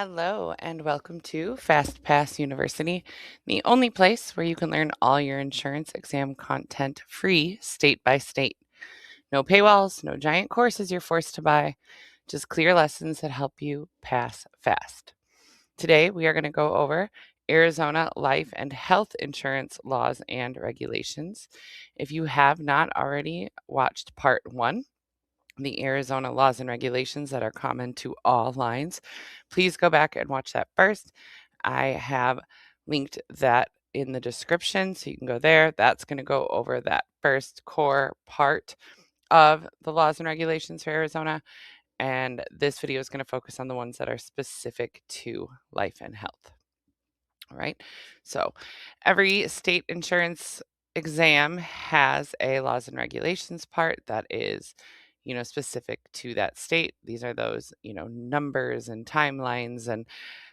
Hello, and welcome to FastPass University, the only place where you can learn all your insurance exam content free state by state. No paywalls, no giant courses you're forced to buy, just clear lessons that help you pass fast. Today, we are going to go over Arizona life and health insurance laws and regulations. If you have not already watched part one, the Arizona laws and regulations that are common to all lines, please go back and watch that first. I have linked that in the description, so you can go there. That's going to go over that first core part of the laws and regulations for Arizona. And this video is going to focus on the ones that are specific to life and health. All right. So every state insurance exam has a laws and regulations part that is, specific to that state. These are those, numbers and timelines and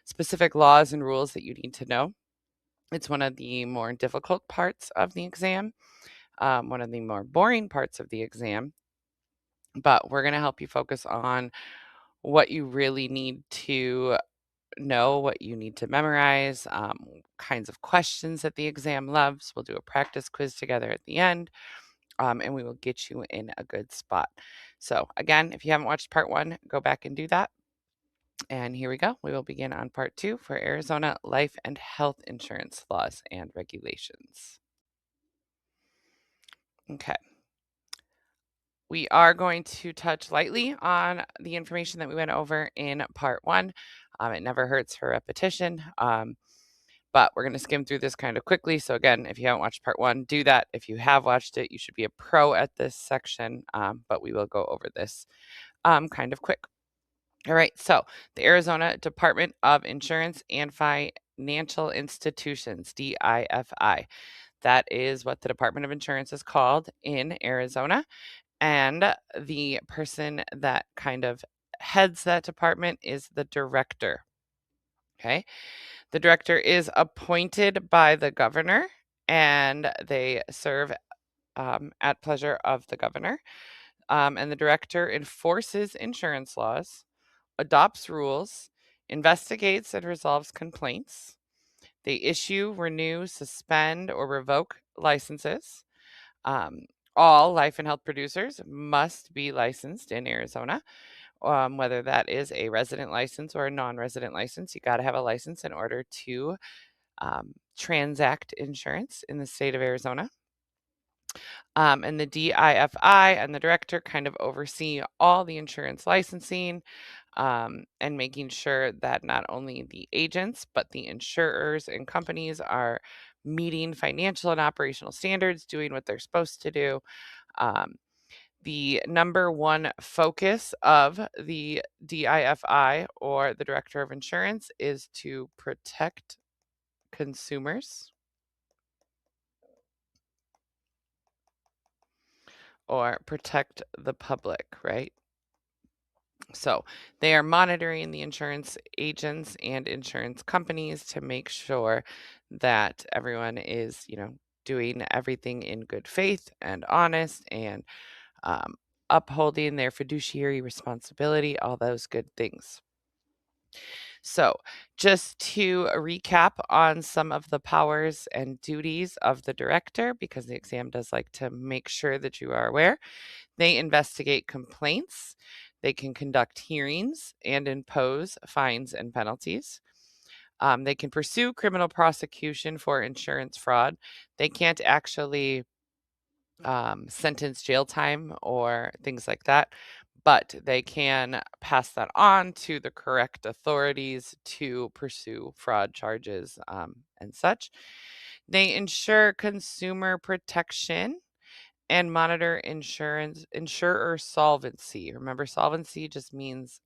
specific laws and rules that you need to know. It's one of the more difficult parts of the exam, one of the more boring parts of the exam, but we're going to help you focus on what you really need to know, what you need to memorize, kinds of questions that the exam loves. We'll do a practice quiz together at the end, and we will get you in a good spot. So again, if you haven't watched part one, go back and do that. And here we go. We will begin on part two for Arizona life and health insurance laws and regulations. Okay. We are going to touch lightly on the information that we went over in part one. It never hurts for repetition. But we're going to skim through this kind of quickly. So again, if you haven't watched part one, do that. If you have watched it, you should be a pro at this section, but we will go over this kind of quick. All right, so the Arizona Department of Insurance and Financial Institutions, DIFI. That is what the Department of Insurance is called in Arizona. And the person that kind of heads that department is the director. Okay. The director is appointed by the governor, and they serve at pleasure of the governor. And the director enforces insurance laws, adopts rules, investigates and resolves complaints. They issue, renew, suspend, or revoke licenses. Um, all life and health producers must be licensed in Arizona. Whether that is a resident license or a non-resident license, you got to have a license in order to transact insurance in the state of Arizona. And the DIFI and the director kind of oversee all the insurance licensing and making sure that not only the agents, but the insurers and companies are meeting financial and operational standards, doing what they're supposed to do. The number one focus of the DIFI or the Director of Insurance is to protect consumers or protect the public, right? So they are monitoring the insurance agents and insurance companies to make sure that everyone is, doing everything in good faith and honest and um, upholding their fiduciary responsibility, all those good things. So, just to recap on some of the powers and duties of the director, because the exam does like to make sure that you are aware, they investigate complaints, they can conduct hearings and impose fines and penalties. They can pursue criminal prosecution for insurance fraud. They can't actually sentence jail time or things like that, but they can pass that on to the correct authorities to pursue fraud charges and such. They ensure consumer protection and monitor insurer solvency. Remember, solvency just means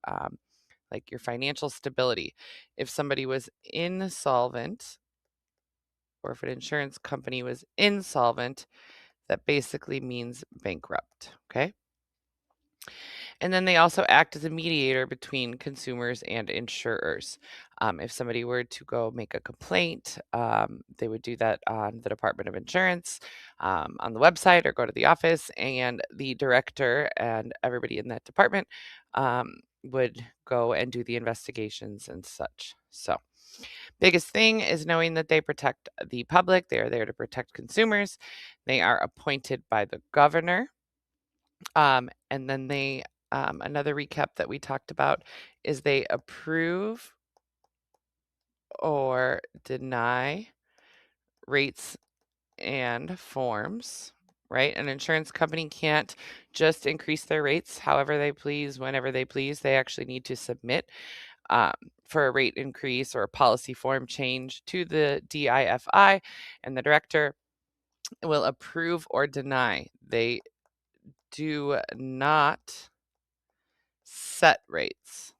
like your financial stability. If somebody was insolvent, or if an insurance company was insolvent, that basically means bankrupt. Okay. And then they also act as a mediator between consumers and insurers. If somebody were to go make a complaint, they would do that on the Department of Insurance, on the website, or go to the office, and the director and everybody in that department would go and do the investigations and such. So, biggest thing is knowing that they protect the public. They are there to protect consumers. They are appointed by the governor. And then another recap that we talked about is they approve or deny rates and forms, right? An insurance company can't just increase their rates however they please, whenever they please. They actually need to submit um, for a rate increase or a policy form change to the DIFI, and the director will approve or deny. They do not set rates.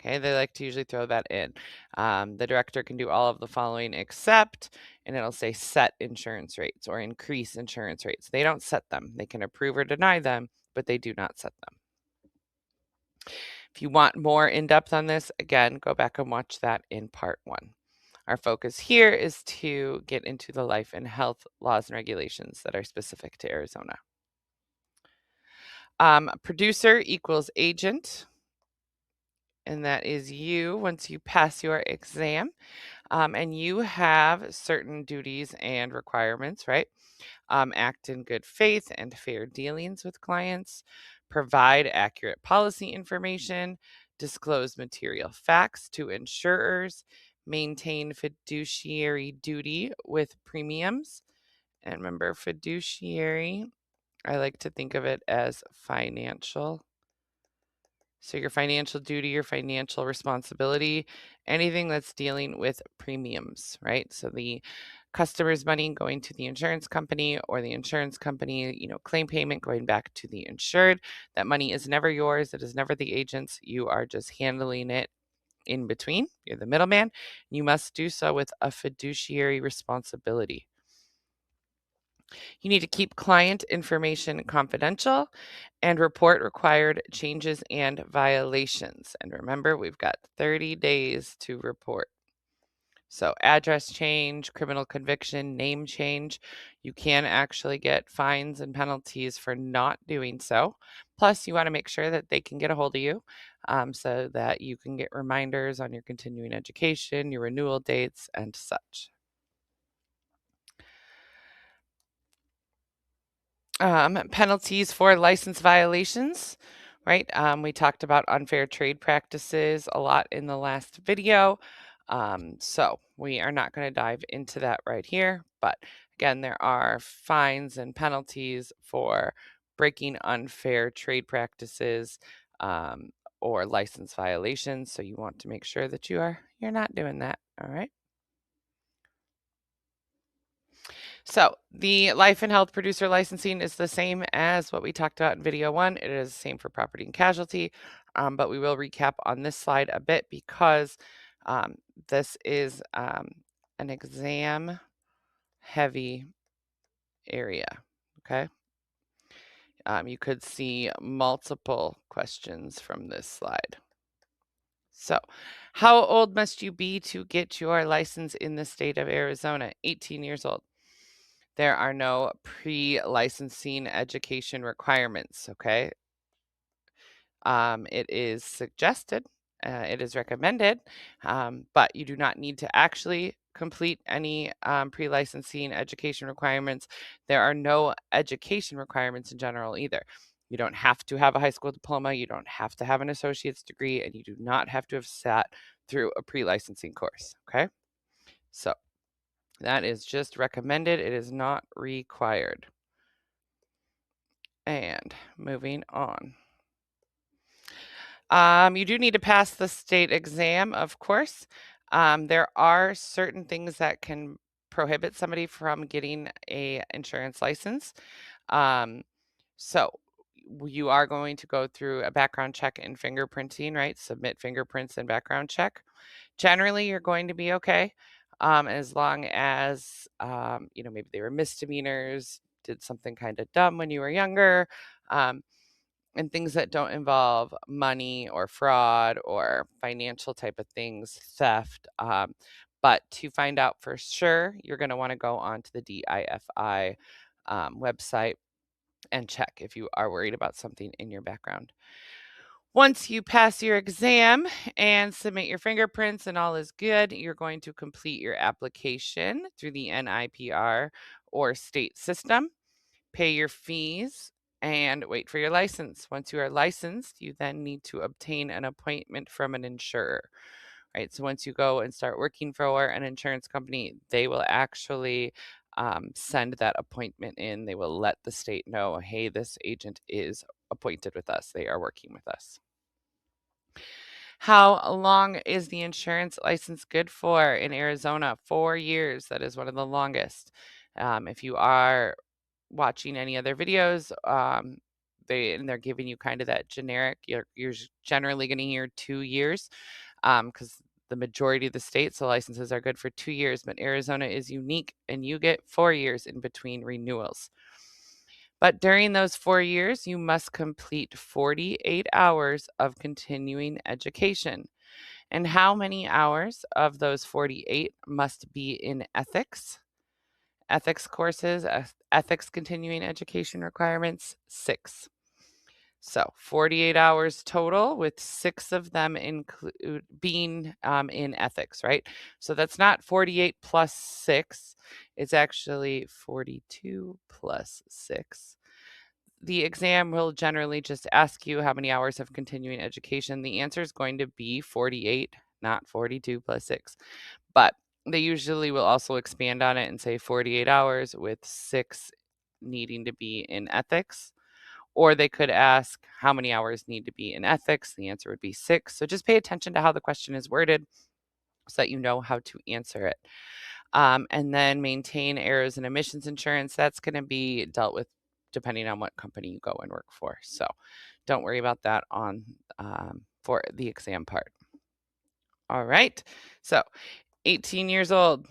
Okay, they like to usually throw that in. The director can do all of the following except, and it'll say set insurance rates or increase insurance rates. They don't set them. They can approve or deny them, but they do not set them. If you want more in depth on this, again, go back and watch that in part 1. Our focus here is to get into the life and health laws and regulations that are specific to Arizona. Producer equals agent, and that is you once you pass your exam. And you have certain duties and requirements, right? Act in good faith and fair dealings with clients, provide accurate policy information, disclose material facts to insurers, maintain fiduciary duty with premiums. And remember, fiduciary, I like to think of it as financial. So your financial duty, your financial responsibility, anything that's dealing with premiums, right? So the customer's money going to the insurance company, or the insurance company, claim payment going back to the insured. That money is never yours. It is never the agent's. You are just handling it in between. You're the middleman. You must do so with a fiduciary responsibility. You need to keep client information confidential and report required changes and violations. And remember, we've got 30 days to report. So address change, criminal conviction, name change, you can actually get fines and penalties for not doing so. Plus, you want to make sure that they can get a hold of you so that you can get reminders on your continuing education, your renewal dates, and such. Penalties for license violations, right? We talked about unfair trade practices a lot in the last video. So we are not going to dive into that right here. But again, there are fines and penalties for breaking unfair trade practices or license violations. So you want to make sure that you're not doing that. All right. So the life and health producer licensing is the same as what we talked about in video 1. It is the same for property and casualty, but we will recap on this slide a bit because this is an exam heavy area, okay? You could see multiple questions from this slide. So, how old must you be to get your license in the state of Arizona? 18 years old. There are no pre-licensing education requirements, okay? It is suggested, it is recommended, but you do not need to actually complete any pre-licensing education requirements. There are no education requirements in general either. You don't have to have a high school diploma, you don't have to have an associate's degree, and you do not have to have sat through a pre-licensing course, okay? So that is just recommended. It is not required. And moving on. You do need to pass the state exam, of course. There are certain things that can prohibit somebody from getting a insurance license. Um, so you are going to go through a background check and fingerprinting, right? Submit fingerprints and background check. Generally, you're going to be okay. As long as, maybe they were misdemeanors, did something kind of dumb when you were younger. and things that don't involve money or fraud or financial type of things, theft. But to find out for sure, you're going to want to go onto the DIFI website and check if you are worried about something in your background. Once you pass your exam and submit your fingerprints and all is good, you're going to complete your application through the NIPR or state system, pay your fees, and wait for your license. Once you are licensed, you then need to obtain an appointment from an insurer. Right. So once you go and start working for an insurance company, they will actually send that appointment in. They will let the state know, hey, this agent is appointed with us. They are working with us. How long is the insurance license good for in Arizona? 4 years. That is one of the longest. If you are watching any other videos, they're giving you kind of that generic. You're generally going to hear 2 years, because the majority of the states, the licenses are good for 2 years, but Arizona is unique, and you get 4 years in between renewals. But during those 4 years, you must complete 48 hours of continuing education. And how many hours of those 48 must be in ethics? Ethics courses, ethics continuing education requirements, 6. So 48 hours total, with 6 of them include being in ethics, right? So that's not 48 plus 6. It's actually 42 plus 6. The exam will generally just ask you how many hours of continuing education. The answer is going to be 48, not 42 plus 6. But they usually will also expand on it and say 48 hours with 6 needing to be in ethics. Or they could ask how many hours need to be in ethics. The answer would be 6. So just pay attention to how the question is worded so that you know how to answer it. And then maintain errors and emissions insurance. That's going to be dealt with depending on what company you go and work for. So don't worry about that on for the exam part. All right. So 18 years old.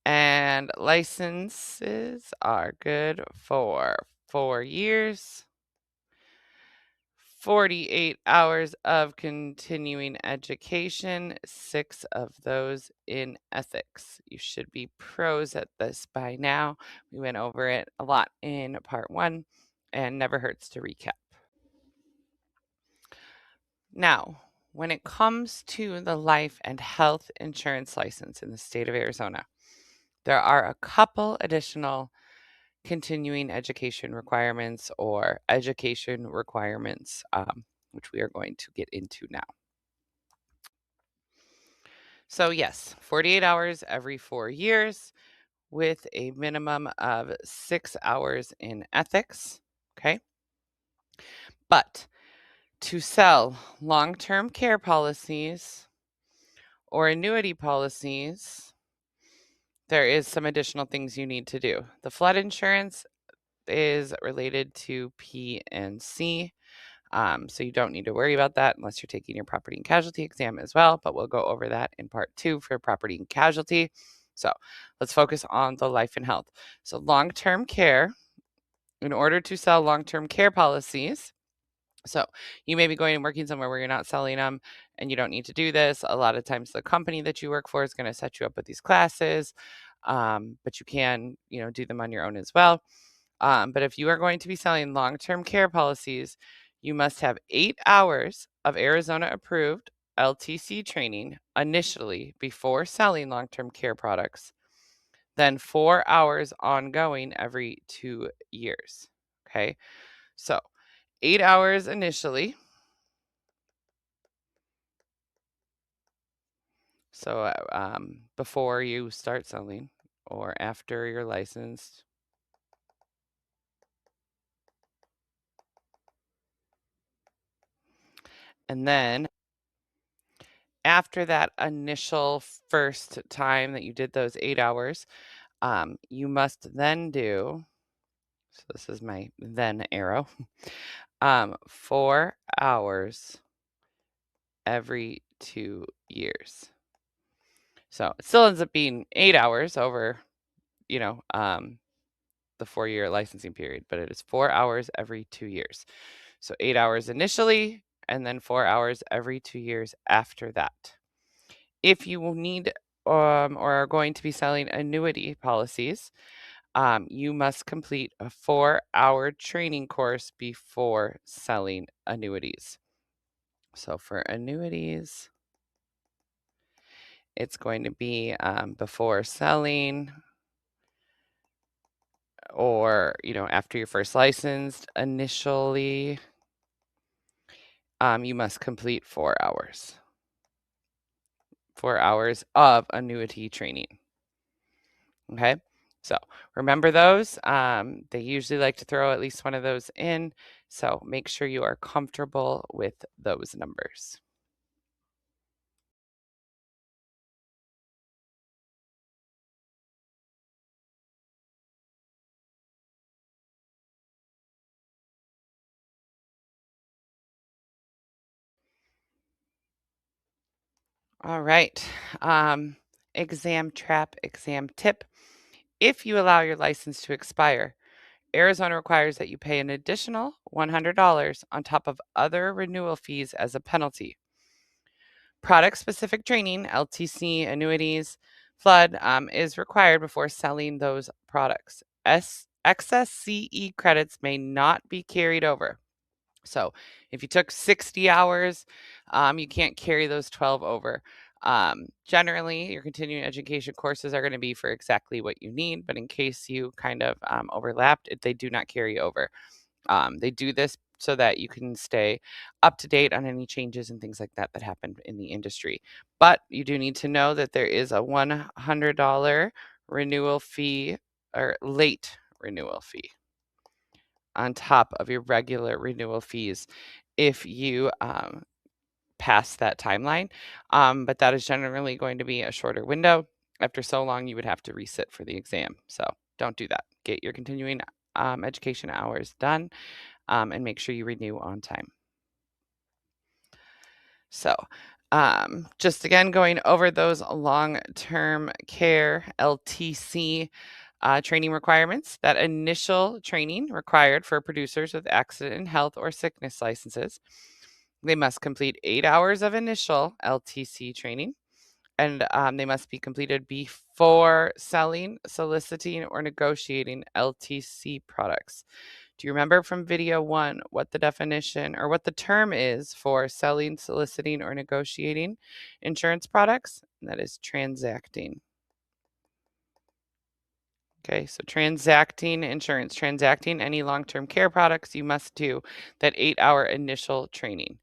And licenses are good for 4 years. 48 hours of continuing education, 6 of those in ethics. You should be pros at this by now. We went over it a lot in part 1 and never hurts to recap. Now, when it comes to the life and health insurance license in the state of Arizona, there are a couple additional continuing education requirements or education requirements, which we are going to get into now. So yes, 48 hours every 4 years with a minimum of 6 hours in ethics. Okay. But to sell long-term care policies or annuity policies, there is some additional things you need to do. The flood insurance is related to P&C. So you don't need to worry about that unless you're taking your property and casualty exam as well, but we'll go over that in part 2 for property and casualty. So let's focus on the life and health. So long-term care, in order to sell long-term care policies, so you may be going and working somewhere where you're not selling them and you don't need to do this. A lot of times the company that you work for is going to set you up with these classes, but you can, do them on your own as well. But if you are going to be selling long-term care policies, you must have 8 hours of Arizona approved LTC training initially before selling long-term care products, then 4 hours ongoing every 2 years. Okay. So 8 hours initially. So before you start selling or after you're licensed. And then after that initial first time that you did those 8 hours, you must then do, so this is my then arrow, 4 hours every 2 years. So it still ends up being 8 hours over, you know, the 4-year licensing period, but it is 4 hours every 2 years. So 8 hours initially, and then 4 hours every 2 years after that. If you will need or are going to be selling annuity policies, you must complete a 4-hour training course before selling annuities. So for annuities, it's going to be before selling or, after you're first licensed initially, you must complete 4 hours. 4 hours of annuity training. Okay. So remember those. They usually like to throw at least one of those in. So make sure you are comfortable with those numbers. All right. Exam trap, exam tip. If you allow your license to expire, Arizona requires that you pay an additional $100 on top of other renewal fees as a penalty. Product specific training, LTC, annuities, flood, is required before selling those products. Excess CE credits may not be carried over. So if you took 60 hours, you can't carry those 12 over. Generally, your continuing education courses are going to be for exactly what you need, but in case you kind of overlapped, they do not carry over. They do this so that you can stay up to date on any changes and things like that that happen in the industry. But you do need to know that there is a $100 renewal fee or late renewal fee on top of your regular renewal fees if you pass that timeline. But that is generally going to be a shorter window. After so long, you would have to resit for the exam. So don't do that. Get your continuing education hours done and make sure you renew on time. So, just again, going over those long-term care LTC training requirements. That initial training required for producers with accident, health, or sickness licenses. They must complete 8 hours of initial LTC training, and they must be completed before selling, soliciting, or negotiating LTC products. Do you remember from video 1 what the definition or what the term is for selling, soliciting, or negotiating insurance products? And that is transacting. Okay, so transacting insurance, transacting any long-term care products, you must do that 8-hour initial training.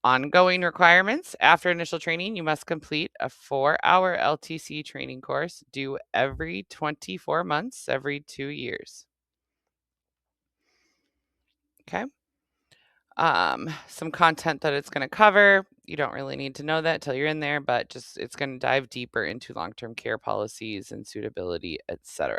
Ongoing requirements. After initial training, you must complete a 4-hour LTC training course due every 24 months, every 2 years. Okay. Some content that it's going to cover. You don't really need to know that till you're in there, but just it's going to dive deeper into long-term care policies and suitability, etc.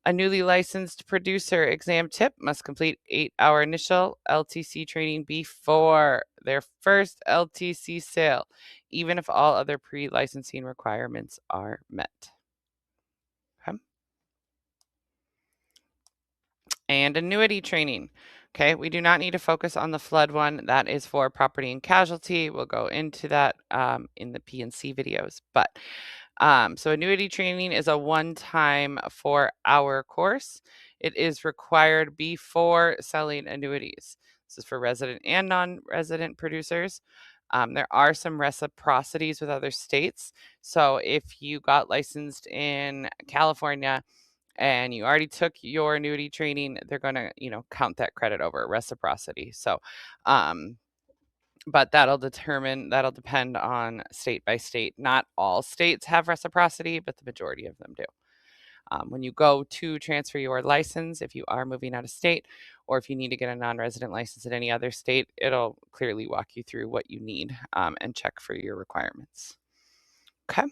A newly licensed producer exam tip must complete 8-hour initial LTC training before their first LTC sale, even if all other pre-licensing requirements are met. Okay. And annuity training. Okay, we do not need to focus on the flood one. That is for property and casualty. We'll go into that in the P&C videos. But so annuity training is a one-time 4-hour course. It is required before selling annuities. This is for resident and non-resident producers. There are some reciprocities with other states. So if you got licensed in California and you already took your annuity training, they're going to, count that credit over reciprocity. So, but that'll depend on state by state. Not all states have reciprocity, but the majority of them do. When you go to transfer your license, if you are moving out of state, or if you need to get a non-resident license in any other state, it'll clearly walk you through what you need and check for your requirements. Okay.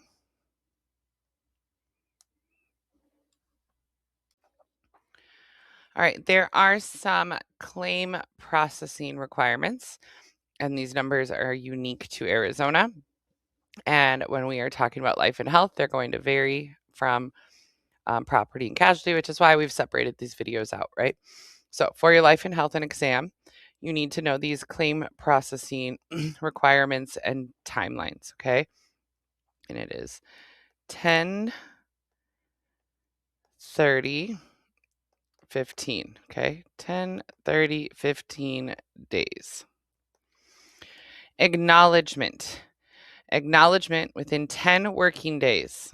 All right. There are some claim processing requirements, and these numbers are unique to Arizona. And when we are talking about life and health, they're going to vary from property and casualty, which is why we've separated these videos out, right? So for your life and health and exam, you need to know these claim processing requirements and timelines, okay? And it is 10, 30, 15, okay? 10, 30, 15 days. Acknowledgement. Acknowledgement within 10 working days.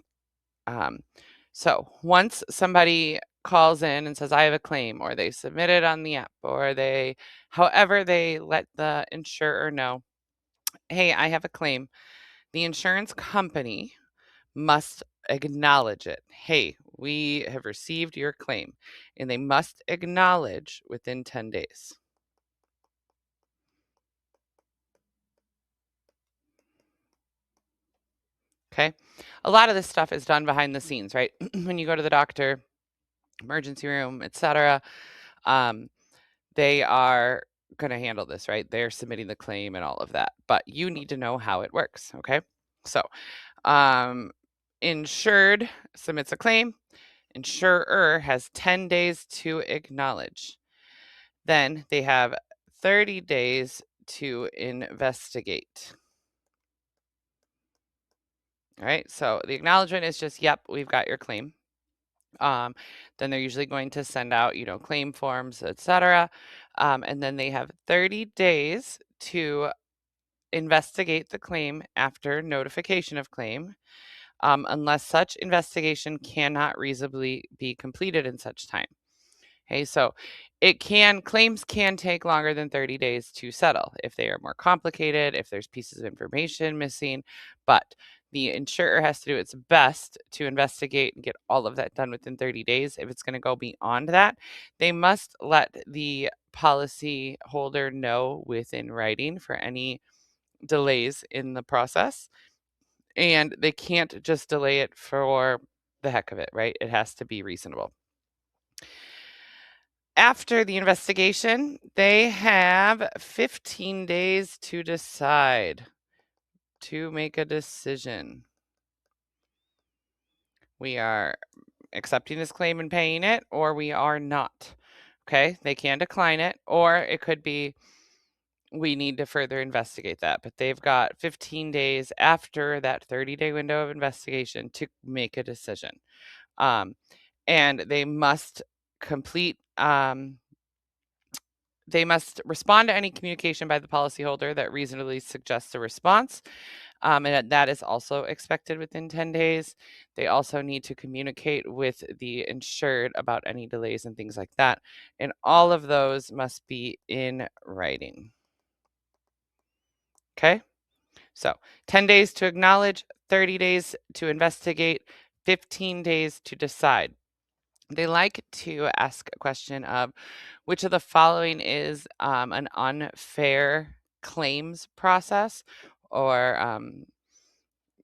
So once somebody calls in and says, I have a claim, or they submit it on the app, or however they let the insurer know, hey, I have a claim, the insurance company must acknowledge it. Hey, we have received your claim, and they must acknowledge within 10 days. Okay. A lot of this stuff is done behind the scenes, right? When you go to the doctor, emergency room, etc. Um, they are going to handle this, right? They're submitting the claim and all of that, but you need to know how it works. Okay. So, um, insured submits a claim, insurer has 10 days to acknowledge. Then they have 30 days to investigate. All right. So the acknowledgement is just, yep, we've got your claim. Then they're usually going to send out, claim forms, etc. And then they have 30 days to investigate the claim after notification of claim, unless such investigation cannot reasonably be completed in such time. Okay, so claims can take longer than 30 days to settle if they are more complicated, if there's pieces of information missing, but the insurer has to do its best to investigate and get all of that done within 30 days. If it's going to go beyond that, they must let the policy holder know within writing for any delays in the process. And they can't just delay it for the heck of it, right? It has to be reasonable. After the investigation, they have 15 days to decide, to make a decision. We are accepting this claim and paying it, or we are not. Okay, they can decline it, or it could be we need to further investigate that. But they've got 15 days after that 30-day window of investigation to make a decision. And they must complete they must respond to any communication by the policyholder that reasonably suggests a response. And that is also expected within 10 days. They also need to communicate with the insured about any delays and things like that. And all of those must be in writing. Okay. So 10 days to acknowledge, 30 days to investigate, 15 days to decide. They like to ask a question of which of the following is an unfair claims process, or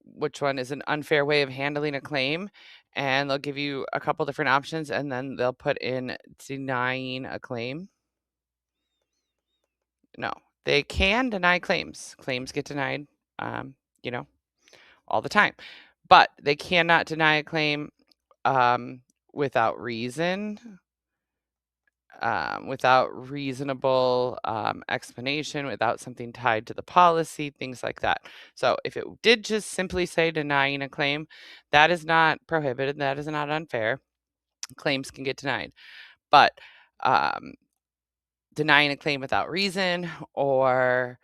which one is an unfair way of handling a claim. And they'll give you a couple different options, and then they'll put in denying a claim. No, they can deny claims. Claims get denied, you know, all the time, but they cannot deny a claim without reason, without reasonable explanation, without something tied to the policy, things like that. So if it did just simply say denying a claim, that is not prohibited. That is not unfair. Claims can get denied. But um, denying a claim without reason, or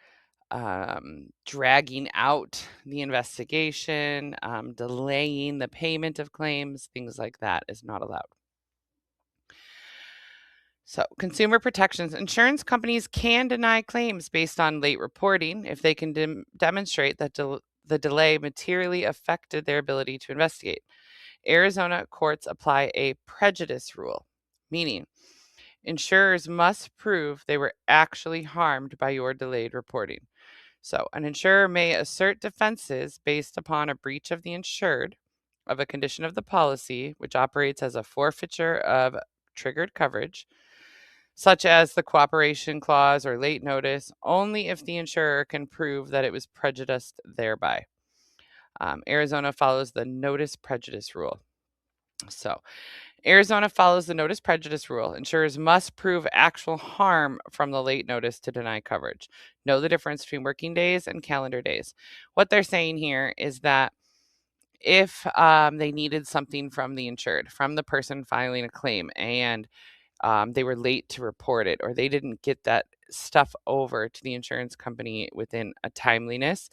dragging out the investigation, delaying the payment of claims, things like that is not allowed. So, consumer protections. Insurance companies can deny claims based on late reporting if they can demonstrate that the delay materially affected their ability to investigate. Arizona courts apply a prejudice rule, meaning insurers must prove they were actually harmed by your delayed reporting. So, an insurer may assert defenses based upon a breach of the insured of a condition of the policy, which operates as a forfeiture of triggered coverage, such as the cooperation clause or late notice, only if the insurer can prove that it was prejudiced thereby. Arizona follows the notice prejudice rule. So, Arizona follows the notice prejudice rule. Insurers must prove actual harm from the late notice to deny coverage. Know the difference between working days and calendar days. What they're saying here is that if they needed something from the insured, from the person filing a claim, and they were late to report it, or they didn't get that stuff over to the insurance company within a timeliness,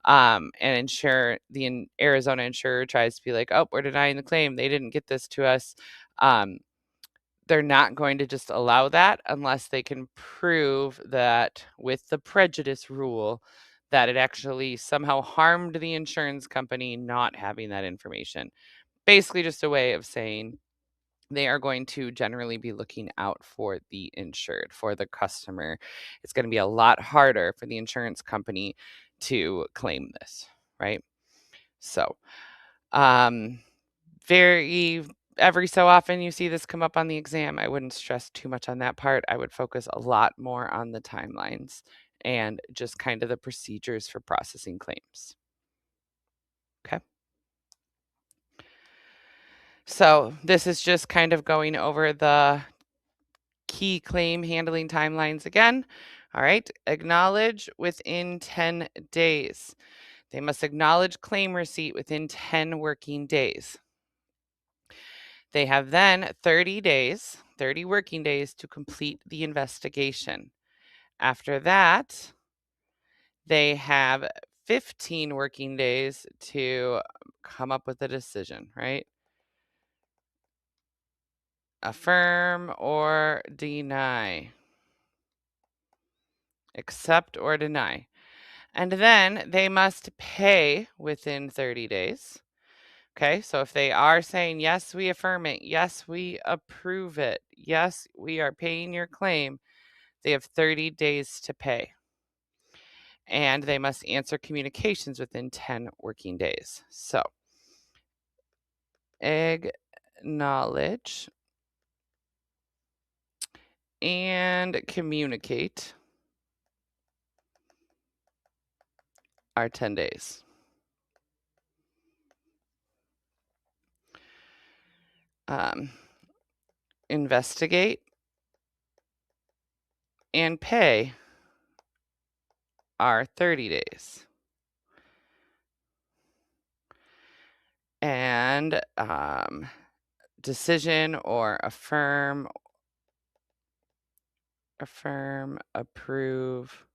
and Arizona insurer tries to be like, oh, we're denying the claim, they didn't get this to us. um, they're not going to just allow that unless they can prove that with the prejudice rule that it actually somehow harmed the insurance company not having that information. Basically just a way of saying they are going to generally be looking out for the insured, for the customer. It's going to be a lot harder for the insurance company to claim this, right? So, um, very every so often you see this come up on the exam. I wouldn't stress too much on that part. I would focus a lot more on the timelines and just kind of the procedures for processing claims. Okay. So, this is just kind of going over the key claim handling timelines again. All right. Acknowledge within 10 days. They must acknowledge claim receipt within 10 working days. They have then 30 days, 30 working days to complete the investigation. After that, they have 15 working days to come up with a decision, right? Affirm or deny. Accept or deny. And then they must pay within 30 days. Okay, so if they are saying, yes, we affirm it, yes, we approve it, yes, we are paying your claim, they have 30 days to pay. And they must answer communications within 10 working days. So, acknowledge and communicate are 10 days. Investigate and pay are 30 days. And decision or affirm, approve,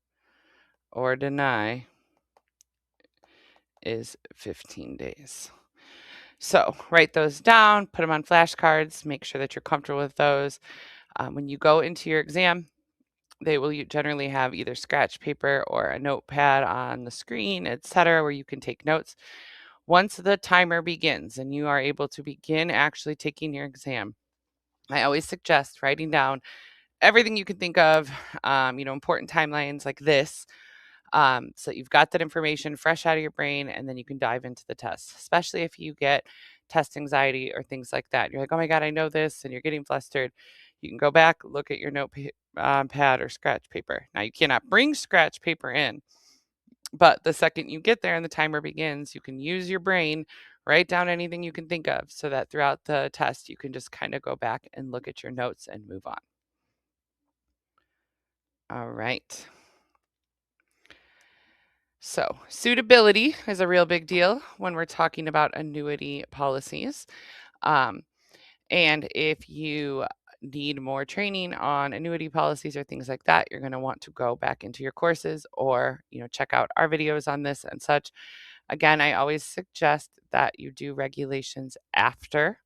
or deny is 15 days. So write those down, put them on flashcards, make sure that you're comfortable with those. When you go into your exam, they will generally have either scratch paper or a notepad on the screen, etc., where you can take notes. Once the timer begins and you are able to begin actually taking your exam, I always suggest writing down everything you can think of, important timelines like this. So you've got that information fresh out of your brain, and then you can dive into the test, especially if you get test anxiety or things like that. You're like, oh my God, I know this, and you're getting flustered. You can go back, look at your notepad or scratch paper. Now, you cannot bring scratch paper in, but the second you get there and the timer begins, you can use your brain, write down anything you can think of so that throughout the test, you can just kind of go back and look at your notes and move on. All right. So, suitability is a real big deal when we're talking about annuity policies. Um, and if you need more training on annuity policies or things like that, you're going to want to go back into your courses or, check out our videos on this and such. Again, I always suggest that you do regulations after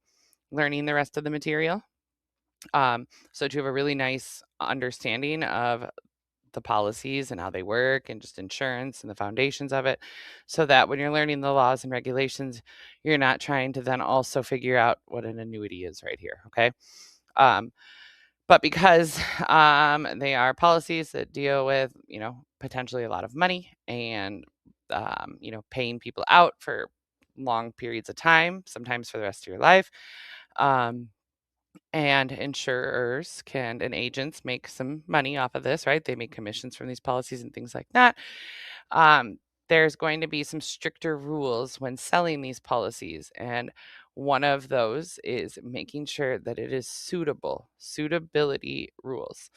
learning the rest of the material. So to have a really nice understanding of the policies and how they work and just insurance and the foundations of it, so that when you're learning the laws and regulations, you're not trying to then also figure out what an annuity is right here. Okay. Um, but because they are policies that deal with, potentially a lot of money and, paying people out for long periods of time, sometimes for the rest of your life. And insurers and agents make some money off of this, right? They make commissions from these policies and things like that. Um, there's going to be some stricter rules when selling these policies. And one of those is making sure that it is suitable, suitability rules.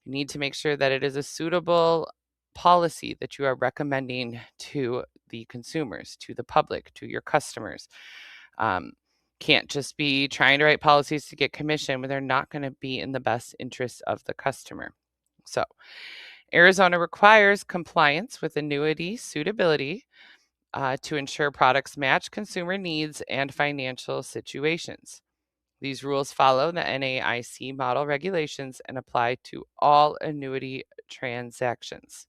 You need to make sure that it is a suitable policy that you are recommending to the consumers, to the public, to your customers. Um, can't just be trying to write policies to get commission when they're not going to be in the best interest of the customer. So, Arizona requires compliance with annuity suitability to ensure products match consumer needs and financial situations. These rules follow the NAIC model regulations and apply to all annuity transactions.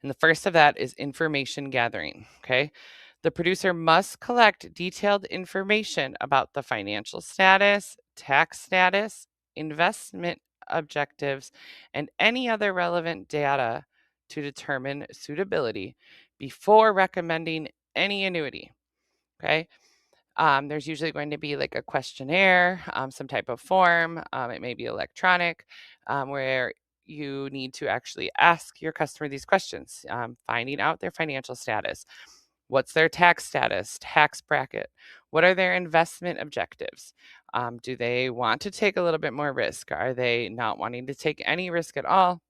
And the first of that is information gathering. Okay. The producer must collect detailed information about the financial status, tax status, investment objectives, and any other relevant data to determine suitability before recommending any annuity. Okay. There's usually going to be like a questionnaire, some type of form. It may be electronic, where you need to actually ask your customer these questions, finding out their financial status. What's their tax status, tax bracket? What are their investment objectives? Do they want to take a little bit more risk? Are they not wanting to take any risk at all?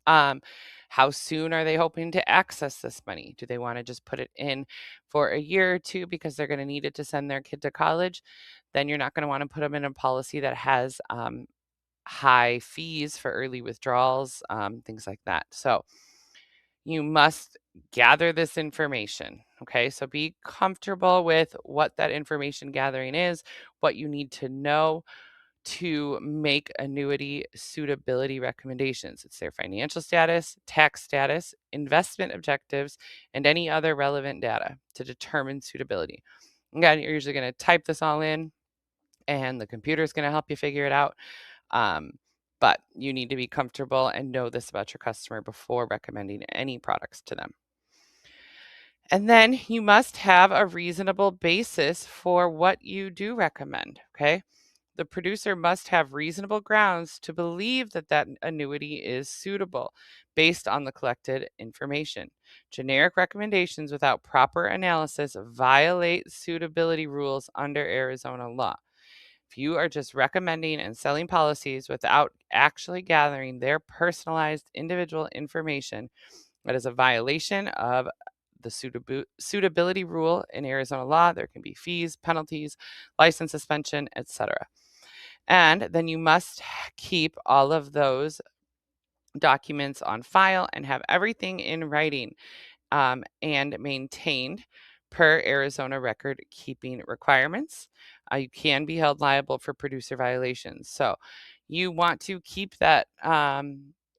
um, how soon are they hoping to access this money? Do they want to just put it in for a year or two because they're going to need it to send their kid to college? Then you're not going to want to put them in a policy that has high fees for early withdrawals, things like that. So you must gather this information. Okay, so be comfortable with what that information gathering is, what you need to know to make annuity suitability recommendations. It's their financial status, tax status, investment objectives, and any other relevant data to determine suitability. Again, you're usually going to type this all in, and the computer is going to help you figure it out. Um, but you need to be comfortable and know this about your customer before recommending any products to them. And then you must have a reasonable basis for what you do recommend. Okay. The producer must have reasonable grounds to believe that that annuity is suitable based on the collected information. Generic recommendations without proper analysis violate suitability rules under Arizona law. If you are just recommending and selling policies without actually gathering their personalized individual information, that is a violation of the suitability rule in Arizona law. There can be fees, penalties, license suspension, etc. And then you must keep all of those documents on file and have everything in writing and maintained per Arizona record keeping requirements. You can be held liable for producer violations. So you want to keep that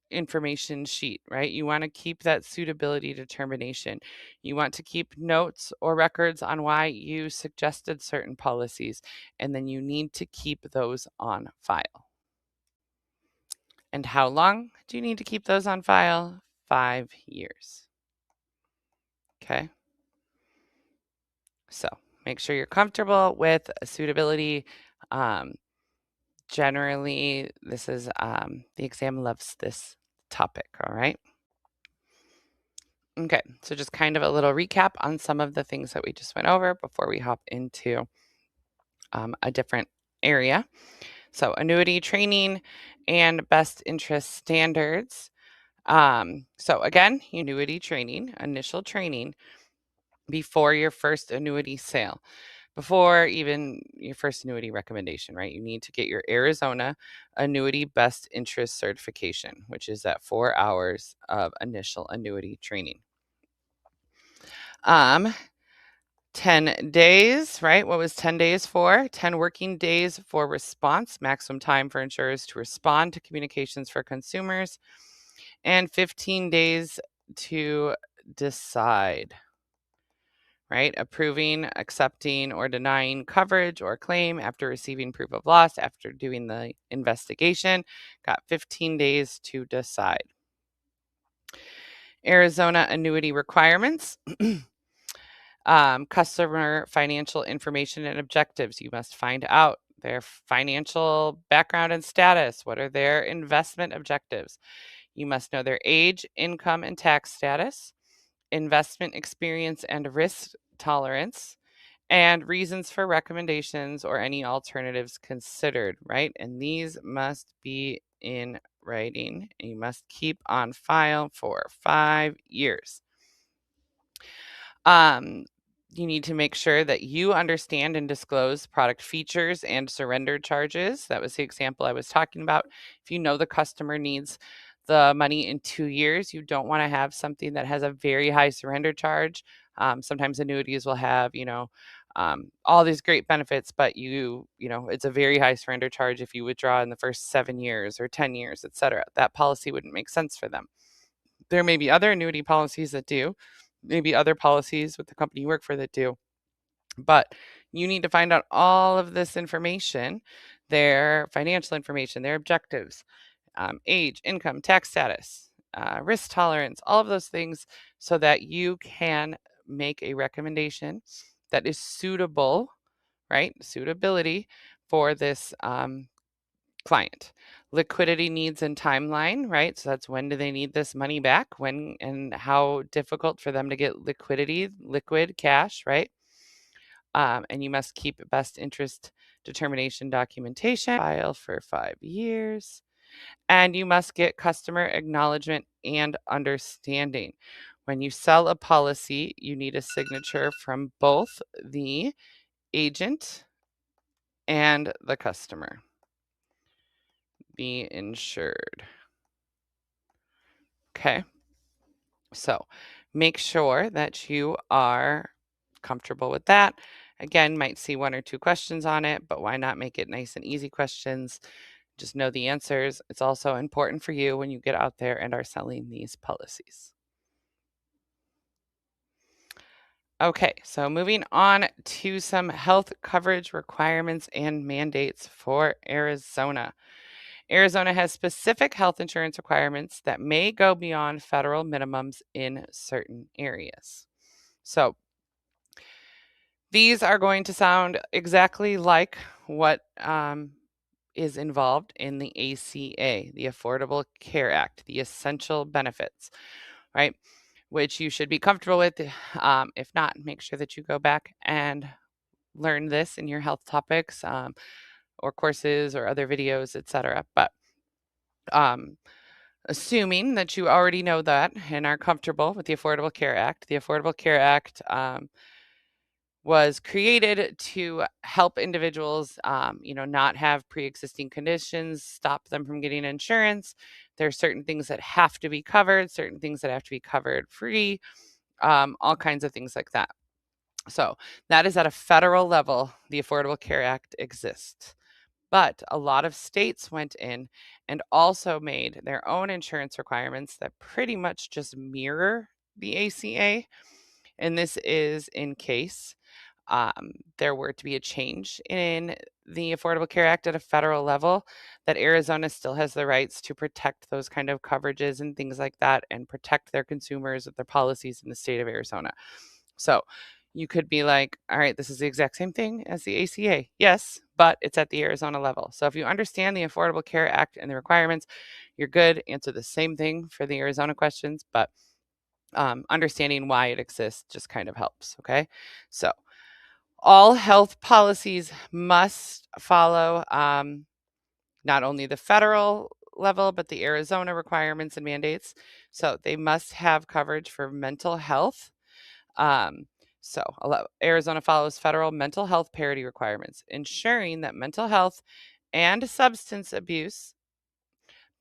information sheet, right? You want to keep that suitability determination. You want to keep notes or records on why you suggested certain policies, and then you need to keep those on file. And how long do you need to keep those on file? 5 years. Okay. So make sure you're comfortable with suitability. Um, generally, this is the exam loves this topic. All right. Okay. So just kind of a little recap on some of the things that we just went over before we hop into a different area. So annuity training and best interest standards. So again, annuity training, initial training before your first annuity sale, before even your first annuity recommendation, right? You need to get your Arizona annuity best interest certification, which is that 4 hours of initial annuity training. 10 days, right? What was 10 days for? 10 working days for response, maximum time for insurers to respond to communications for consumers, and 15 days to decide, right? Approving, accepting, or denying coverage or claim after receiving proof of loss after doing the investigation. Got 15 days to decide. Arizona annuity requirements. Customer financial information and objectives. You must find out their financial background and status. What are their investment objectives? You must know their age, income, and tax status, investment experience and risk tolerance, and reasons for recommendations or any alternatives considered, right? And these must be in writing. You must keep on file for 5 years. Um, you need to make sure that you understand and disclose product features and surrender charges. That was the example I was talking about. If you know the customer needs the money in 2 years, you don't want to have something that has a very high surrender charge. Sometimes annuities will have, all these great benefits, but it's a very high surrender charge if you withdraw in the first 7 years or 10 years, et cetera. That policy wouldn't make sense for them. There may be other annuity policies that do, maybe other policies with the company you work for that do, but you need to find out all of this information, their financial information, their objectives, age, income, tax status, risk tolerance, all of those things, so that you can make a recommendation that is suitable, right? Suitability for this client. Liquidity needs and timeline, right? So that's when do they need this money back? When and how difficult for them to get liquid cash, right? And you must keep best interest determination documentation file for 5 years. And you must get customer acknowledgement and understanding. When you sell a policy, you need a signature from both the agent and the customer. Be insured. Okay. So make sure that you are comfortable with that. Again, might see 1 or 2 questions on it, but why not make it nice and easy questions? Just know the answers. It's also important for you when you get out there and are selling these policies. Okay, so moving on to some health coverage requirements and mandates for Arizona. Arizona has specific health insurance requirements that may go beyond federal minimums in certain areas. So these are going to sound exactly like what is involved in the ACA, the Affordable Care Act, the essential benefits, right? Which you should be comfortable with. If not, make sure that you go back and learn this in your health topics or courses or other videos, etc. But assuming that you already know that and are comfortable with the Affordable Care Act, the Affordable Care Act was created to help individuals, not have pre-existing conditions, stop them from getting insurance. There are certain things that have to be covered, certain things that have to be covered free, all kinds of things like that. So that is at a federal level, the Affordable Care Act exists. But a lot of states went in and also made their own insurance requirements that pretty much just mirror the ACA. And this is in case there were to be a change in the Affordable Care Act at a federal level, that Arizona still has the rights to protect those kind of coverages and things like that and protect their consumers with their policies in the state of Arizona. So you could be like, all right, this is the exact same thing as the ACA. Yes, but it's at the Arizona level. So if you understand the Affordable Care Act and the requirements, you're good. Answer the same thing for the Arizona questions, but understanding why it exists just kind of helps. Okay. So all health policies must follow not only the federal level, but the Arizona requirements and mandates. So they must have coverage for mental health. So Arizona follows federal mental health parity requirements, ensuring that mental health and substance abuse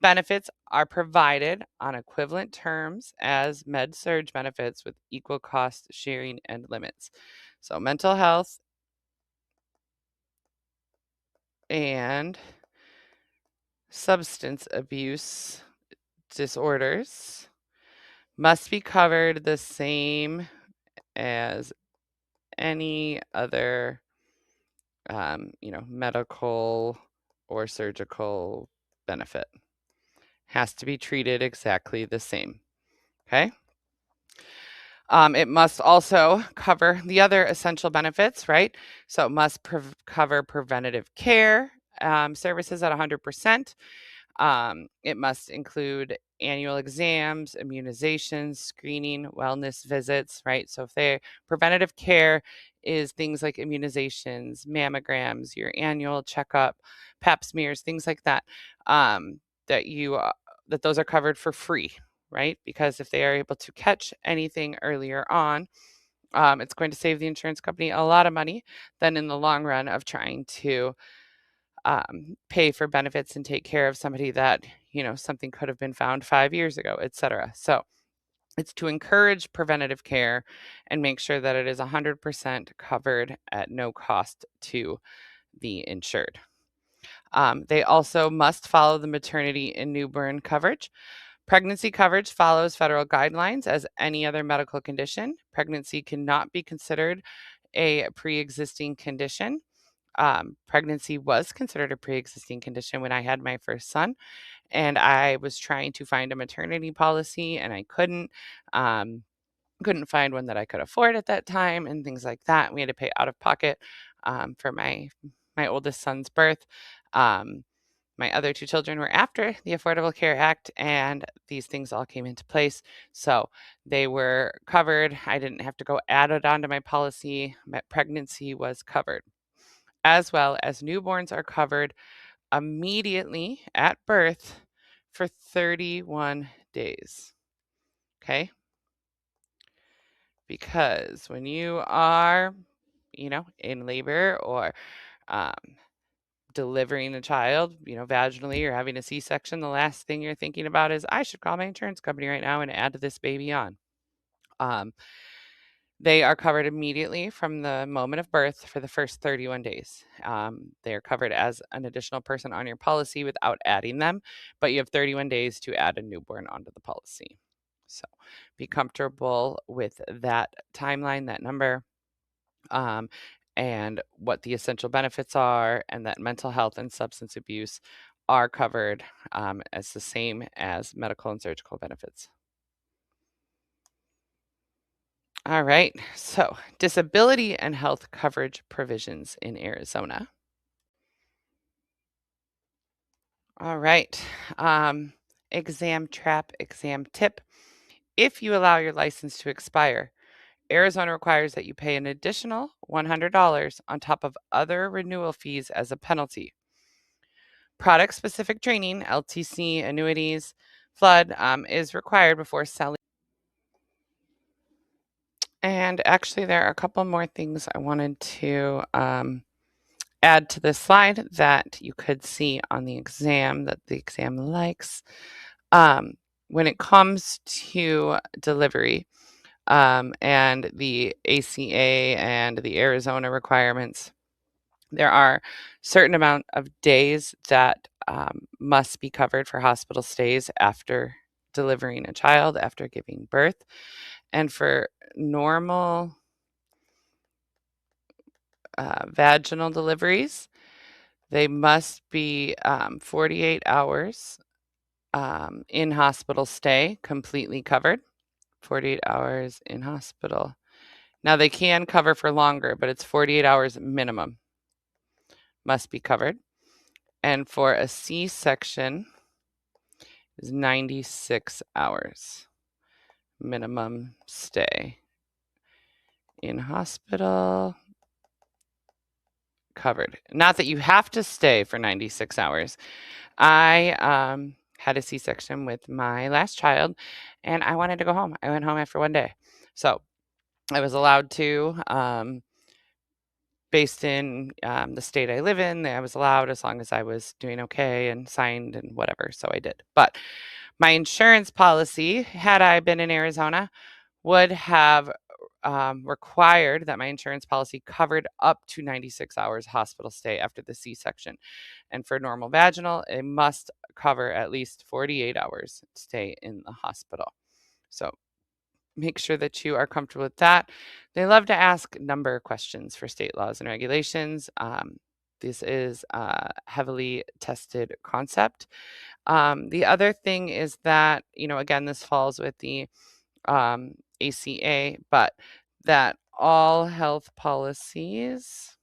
benefits are provided on equivalent terms as med-surg benefits with equal cost sharing and limits. So mental health and substance abuse disorders must be covered the same as any other medical or surgical benefit. Has to be treated exactly the same. Okay. It must also cover the other essential benefits, right? So it must cover preventative care services at 100%. It must include annual exams, immunizations, screening, wellness visits, right? So if they preventative care is things like immunizations, mammograms, your annual checkup, pap smears, things like that, that you that those are covered for free, right? Because if they are able to catch anything earlier on, it's going to save the insurance company a lot of money than in the long run of trying to pay for benefits and take care of somebody that, something could have been found 5 years ago, et cetera. So it's to encourage preventative care and make sure that it is 100% covered at no cost to the insured. They also must follow the maternity and newborn coverage. Pregnancy coverage follows federal guidelines as any other medical condition. Pregnancy cannot be considered a pre-existing condition. Pregnancy was considered a pre-existing condition when I had my first son, and I was trying to find a maternity policy, and I um, couldn't find one that I could afford at that time, and things like that. We had to pay out of pocket for my oldest son's birth. Um, my other two children were after the Affordable Care Act, and these things all came into place. So they were covered. I didn't have to go add it onto my policy. My pregnancy was covered, as well as newborns are covered immediately at birth for 31 days. Okay. Because when you are, in labor or um, delivering a child, vaginally or having a C-section, the last thing you're thinking about is, I should call my insurance company right now and add this baby on. Um, they are covered immediately from the moment of birth for the first 31 days. They are covered as an additional person on your policy without adding them, but you have 31 days to add a newborn onto the policy. So be comfortable with that timeline, that number. Um, and what the essential benefits are, and that mental health and substance abuse are covered as the same as medical and surgical benefits. All right, so disability and health coverage provisions in Arizona. All right, exam trap, exam tip. If you allow your license to expire, Arizona requires that you pay an additional $100 on top of other renewal fees as a penalty. Product specific training, LTC, annuities, flood, is required before selling. And actually, there are a couple more things I wanted to add to this slide that you could see on the exam that the exam likes. When it comes to delivery and the ACA and the Arizona requirements, there are certain amount of days that must be covered for hospital stays after delivering a child, after giving birth. And for normal vaginal deliveries, they must be 48 hours in hospital stay, completely covered. 48 hours in hospital. Now, they can cover for longer, but it's 48 hours minimum must be covered. And for a C-section, is 96 hours minimum stay in hospital covered. Not that you have to stay for 96 hours. I had a C-section with my last child, and I wanted to go home. I went home after one day. So I was allowed to, based in the state I live in, I was allowed as long as I was doing okay and signed and whatever. So I did. But my insurance policy, had I been in Arizona, would have required that my insurance policy covered up to 96 hours hospital stay after the C-section. And for normal vaginal, it must cover at least 48 hours stay in the hospital. So make sure that you are comfortable with that. They love to ask number questions for state laws and regulations. This is a heavily tested concept. The other thing is that, again, this falls with the ACA, but that all health policies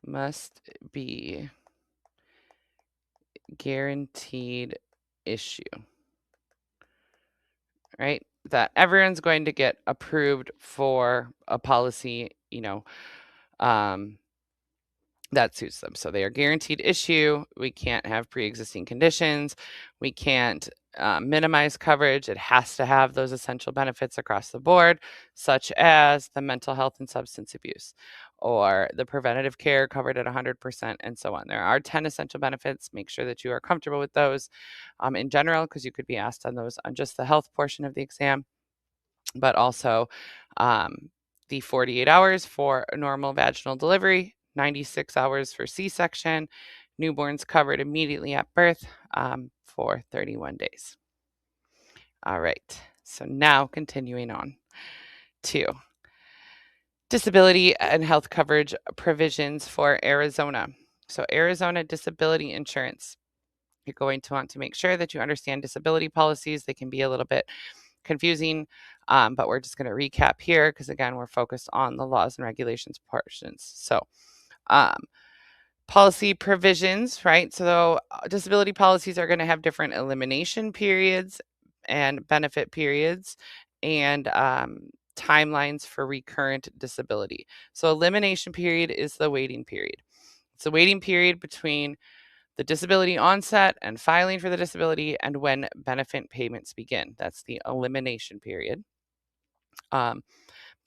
must be guaranteed issue, right? That everyone's going to get approved for a policy, um, that suits them. So they are guaranteed issue. We can't have pre-existing conditions. We can't minimize coverage. It has to have those essential benefits across the board, such as the mental health and substance abuse, or the preventative care covered at 100%, and so on. There are 10 essential benefits. Make sure that you are comfortable with those in general, because you could be asked on those on just the health portion of the exam, but also the 48 hours for a normal vaginal delivery, 96 hours for C-section, newborns covered immediately at birth for 31 days. All right, so now continuing on to disability and health coverage provisions for Arizona. So Arizona disability insurance. You're going to want to make sure that you understand disability policies. They can be a little bit confusing, but we're just going to recap here because, again, we're focused on the laws and regulations portions. So policy provisions, right? So disability policies are going to have different elimination periods and benefit periods and timelines for recurrent disability. So elimination period is the waiting period. It's the waiting period between the disability onset and filing for the disability and when benefit payments begin. That's the elimination period.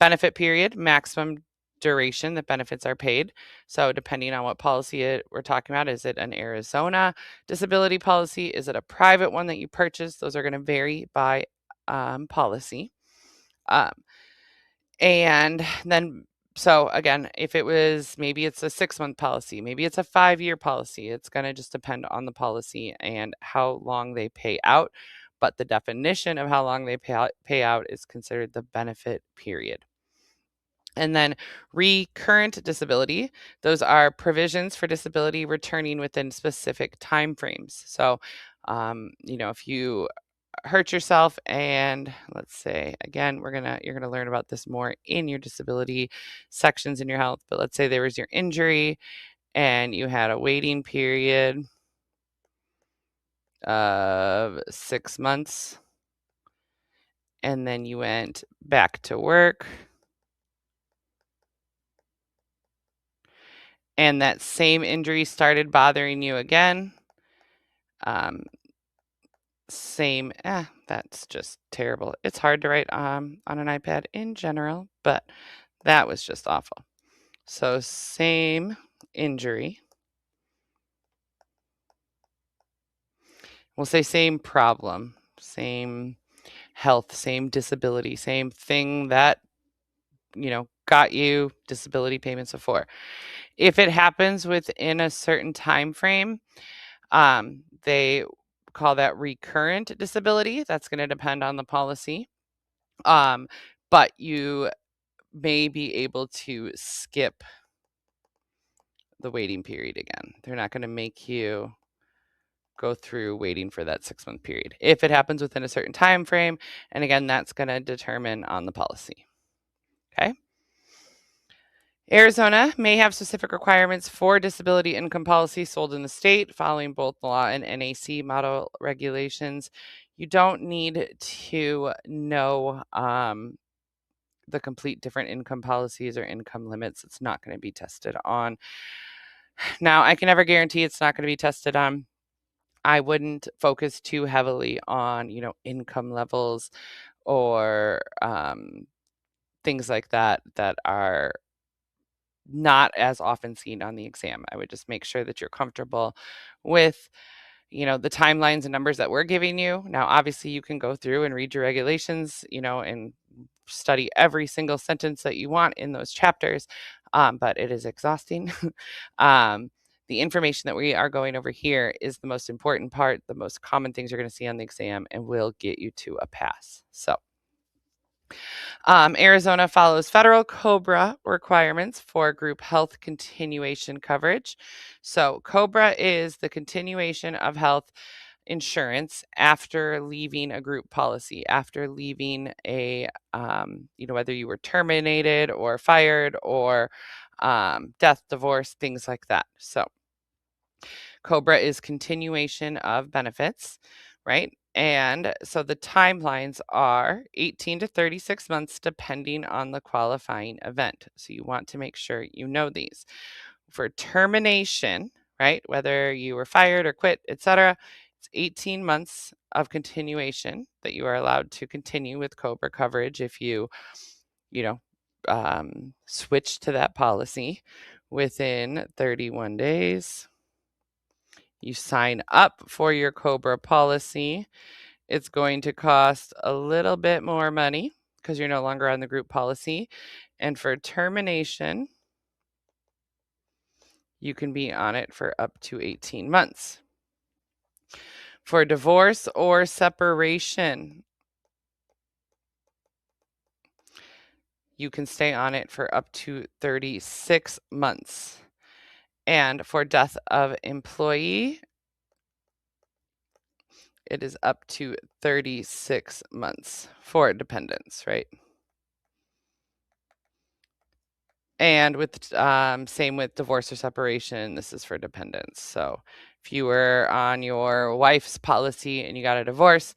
Benefit period, maximum duration that benefits are paid. So depending on what policy we're talking about, is it an Arizona disability policy? Is it a private one that you purchase? Those are going to vary by policy. And then, so again, if it was, maybe it's a 6-month policy, maybe it's a 5-year policy, it's going to just depend on the policy and how long they pay out. But the definition of how long they pay out is considered the benefit period. And then recurrent disability, those are provisions for disability returning within specific timeframes. So, if you hurt yourself, and let's say, again, you're gonna learn about this more in your disability sections in your health, but let's say there was your injury and you had a waiting period of 6 months, and then you went back to work, and that same injury started bothering you again. That's just terrible. It's hard to write on an iPad in general, but that was just awful. So same injury. We'll say same problem, same health, same disability, same thing that, got you disability payments before. If it happens within a certain time frame, they call that recurrent disability. That's going to depend on the policy. But you may be able to skip the waiting period again. They're not going to make you go through waiting for that 6-month period if it happens within a certain time frame. And again, that's going to determine on the policy. Okay. Arizona may have specific requirements for disability income policy sold in the state, following both law and NAC model regulations. You don't need to know the complete different income policies or income limits. It's not going to be tested on. Now, I can never guarantee it's not going to be tested on. I wouldn't focus too heavily on, income levels or things like that are not as often seen on the exam. I would just make sure that you're comfortable with, the timelines and numbers that we're giving you. Now, obviously, you can go through and read your regulations, and study every single sentence that you want in those chapters, but it is exhausting. The information that we are going over here is the most important part, the most common things you're going to see on the exam, and will get you to a pass. So Arizona follows federal COBRA requirements for group health continuation coverage. So COBRA is the continuation of health insurance after leaving a group policy, after leaving a, whether you were terminated or fired or death, divorce, things like that. So COBRA is continuation of benefits, right? And so the timelines are 18 to 36 months, depending on the qualifying event. So you want to make sure you know these. For termination, right, whether you were fired or quit, etc., it's 18 months of continuation that you are allowed to continue with COBRA coverage if you know, switch to that policy within 31 days. You sign up for your COBRA policy. It's going to cost a little bit more money because you're no longer on the group policy. And for termination, you can be on it for up to 18 months. For divorce or separation, you can stay on it for up to 36 months. And for death of employee, it is up to 36 months for dependents, right? And with same with divorce or separation, this is for dependents. So if you were on your wife's policy and you got a divorce,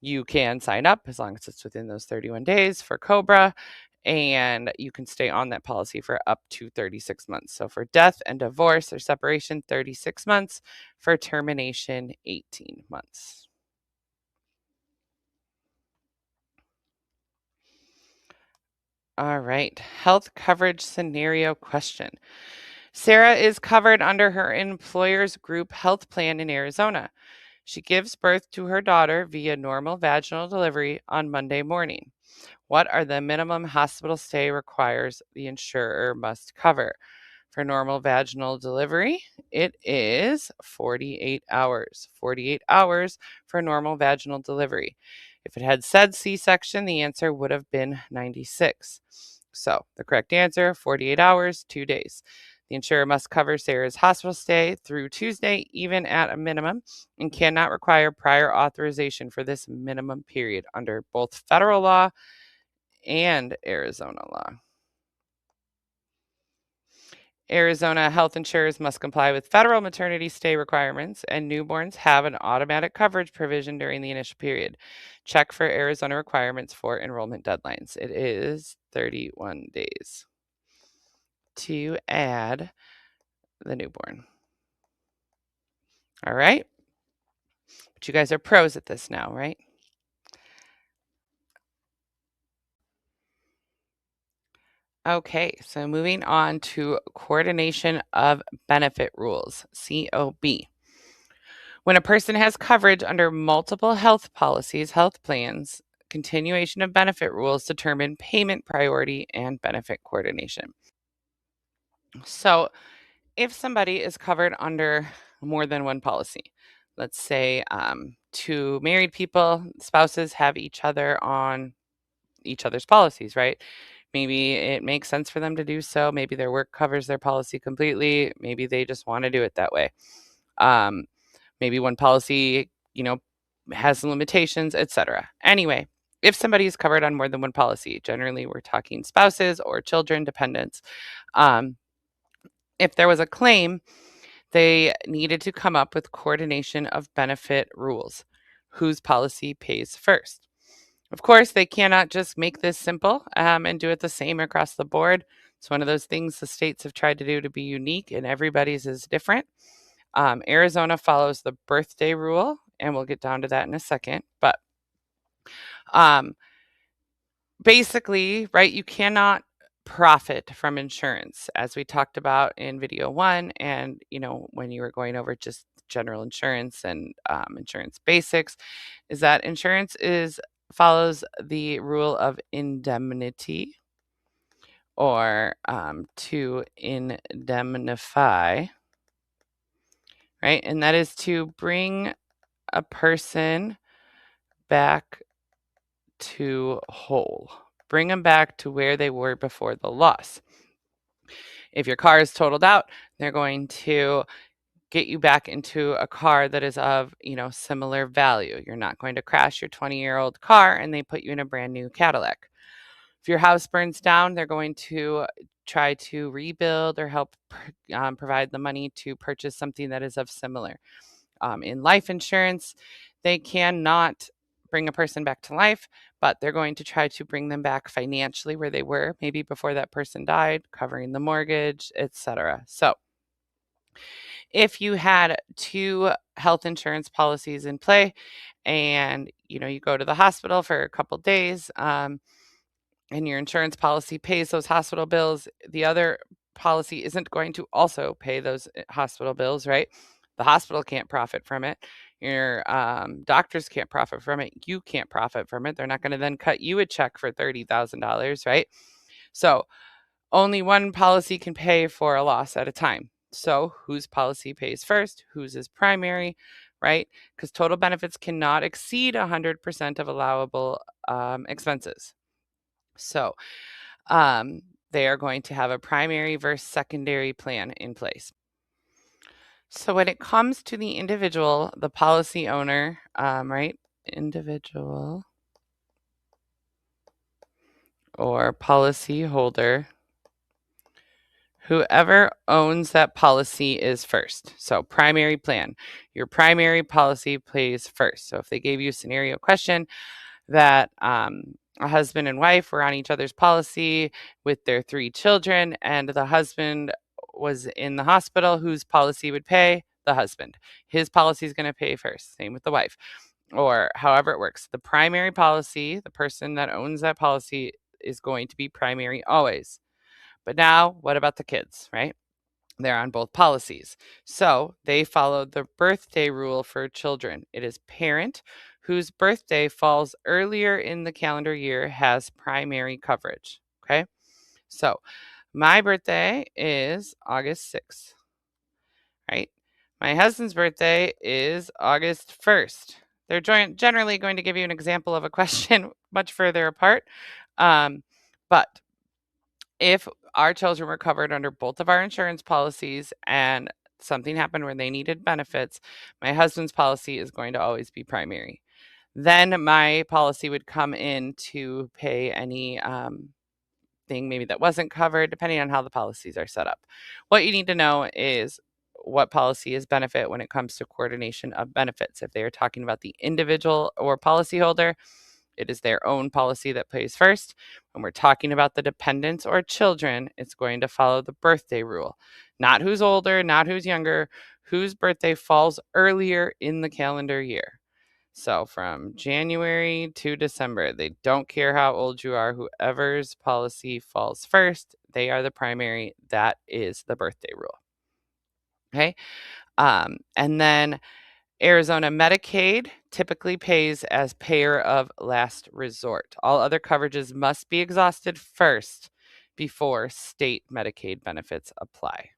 you can sign up as long as it's within those 31 days for COBRA, and you can stay on that policy for up to 36 months. So for death and divorce or separation, 36 months. For termination, 18 months. All right, health coverage scenario question. Sarah is covered under her employer's group health plan in Arizona. She gives birth to her daughter via normal vaginal delivery on Monday morning. What are the minimum hospital stay requires the insurer must cover? For normal vaginal delivery, it is 48 hours. 48 hours for normal vaginal delivery. If it had said C-section, the answer would have been 96. So the correct answer, 48 hours, 2 days. The insurer must cover Sarah's hospital stay through Tuesday, even at a minimum, and cannot require prior authorization for this minimum period under both federal law and Arizona law. Arizona health insurers must comply with federal maternity stay requirements, and newborns have an automatic coverage provision during the initial period. Check for Arizona requirements for enrollment deadlines. It is 31 days to add the newborn. All right. But you guys are pros at this now, right? Okay, so moving on to coordination of benefit rules, COB. When a person has coverage under multiple health policies, health plans, continuation of benefit rules determine payment priority and benefit coordination. So, if somebody is covered under more than one policy, let's say two married people, spouses have each other on each other's policies, right? Maybe it makes sense for them to do so. Maybe their work covers their policy completely. Maybe they just want to do it that way. Um, maybe one policy, has some limitations, etc. Anyway, if somebody is covered on more than one policy, generally we're talking spouses or children, dependents. If there was a claim, they needed to come up with coordination of benefit rules. Whose policy pays first? Of course, they cannot just make this simple and do it the same across the board. It's one of those things the states have tried to do to be unique, and everybody's is different. Arizona follows the birthday rule, and we'll get down to that in a second. But um, basically, right, you cannot profit from insurance, as we talked about in video one, and when you were going over just general insurance and insurance basics, is that insurance follows the rule of indemnity, or to indemnify, right? And that is to bring a person back to whole, bring them back to where they were before the loss. If your car is totaled out, they're going to get you back into a car that is of, similar value. You're not going to crash your 20-year-old car and they put you in a brand new Cadillac. If your house burns down, they're going to try to rebuild or help provide the money to purchase something that is of similar. In life insurance, they cannot bring a person back to life, but they're going to try to bring them back financially where they were maybe before that person died, covering the mortgage, etc. So if you had two health insurance policies in play and you go to the hospital for a couple days, and your insurance policy pays those hospital bills, the other policy isn't going to also pay those hospital bills, right? The hospital can't profit from it. Your doctors can't profit from it. You can't profit from it. They're not going to then cut you a check for $30,000, right? So only one policy can pay for a loss at a time. So whose policy pays first? Whose is primary, right? Because total benefits cannot exceed 100% of allowable expenses. So they are going to have a primary versus secondary plan in place. So when it comes to the individual, the policy owner, right? Individual or policy holder, whoever owns that policy is first. So primary plan, your primary policy pays first. So if they gave you a scenario question that a husband and wife were on each other's policy with their 3 children, and the husband was in the hospital, whose policy would pay? The husband. His policy is going to pay first. Same with the wife, or however it works. The primary policy, the person that owns that policy, is going to be primary always. But now, what about the kids, right? They're on both policies. So they follow the birthday rule for children. It is parent whose birthday falls earlier in the calendar year has primary coverage. Okay. So my birthday is August 6th, right? My husband's birthday is August 1st. They're generally going to give you an example of a question much further apart. But if our children were covered under both of our insurance policies and something happened where they needed benefits, my husband's policy is going to always be primary. Then my policy would come in to pay any thing maybe that wasn't covered, depending on how the policies are set up. What you need to know is what policy is benefit when it comes to coordination of benefits. If they are talking about the individual or policyholder, it is their own policy that pays first. When we're talking about the dependents or children, it's going to follow the birthday rule. Not who's older, not who's younger, whose birthday falls earlier in the calendar year. So from January to December, they don't care how old you are. Whoever's policy falls first, they are the primary. That is the birthday rule. Okay. And then Arizona Medicaid typically pays as payer of last resort. All other coverages must be exhausted first before state Medicaid benefits apply.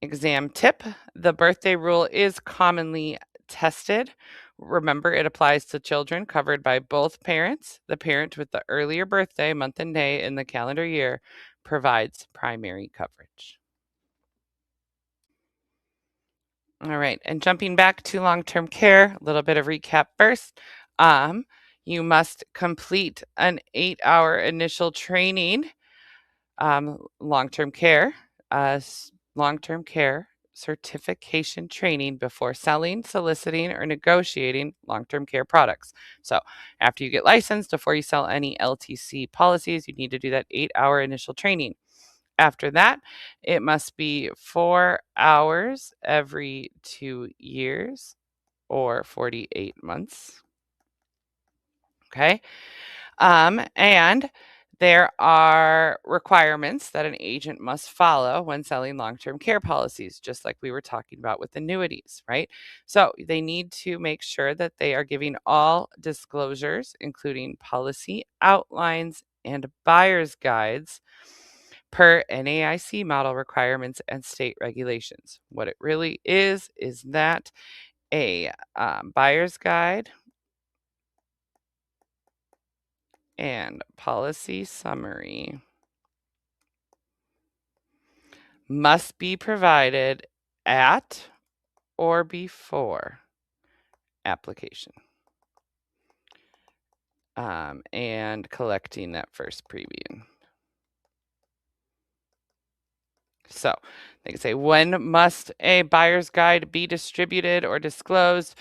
Exam tip: the birthday rule is commonly tested. Remember, it applies to children covered by both parents. The parent with the earlier birthday, month and day in the calendar year provides primary coverage. All right, and jumping back to long-term care, a little bit of recap first. You must complete an 8-hour initial training, long-term care, long-term care certification training before selling, soliciting, or negotiating long-term care products. So after you get licensed, before you sell any LTC policies, you need to do that 8-hour initial training. After that, it must be 4 hours every 2 years or 48 months. Okay. And there are requirements that an agent must follow when selling long-term care policies, just like we were talking about with annuities, right? So they need to make sure that they are giving all disclosures, including policy outlines and buyer's guides per NAIC model requirements and state regulations. What it really is that a buyer's guide and policy summary must be provided at or before application. and collecting that first premium. So they can say, when must a buyer's guide be distributed or disclosed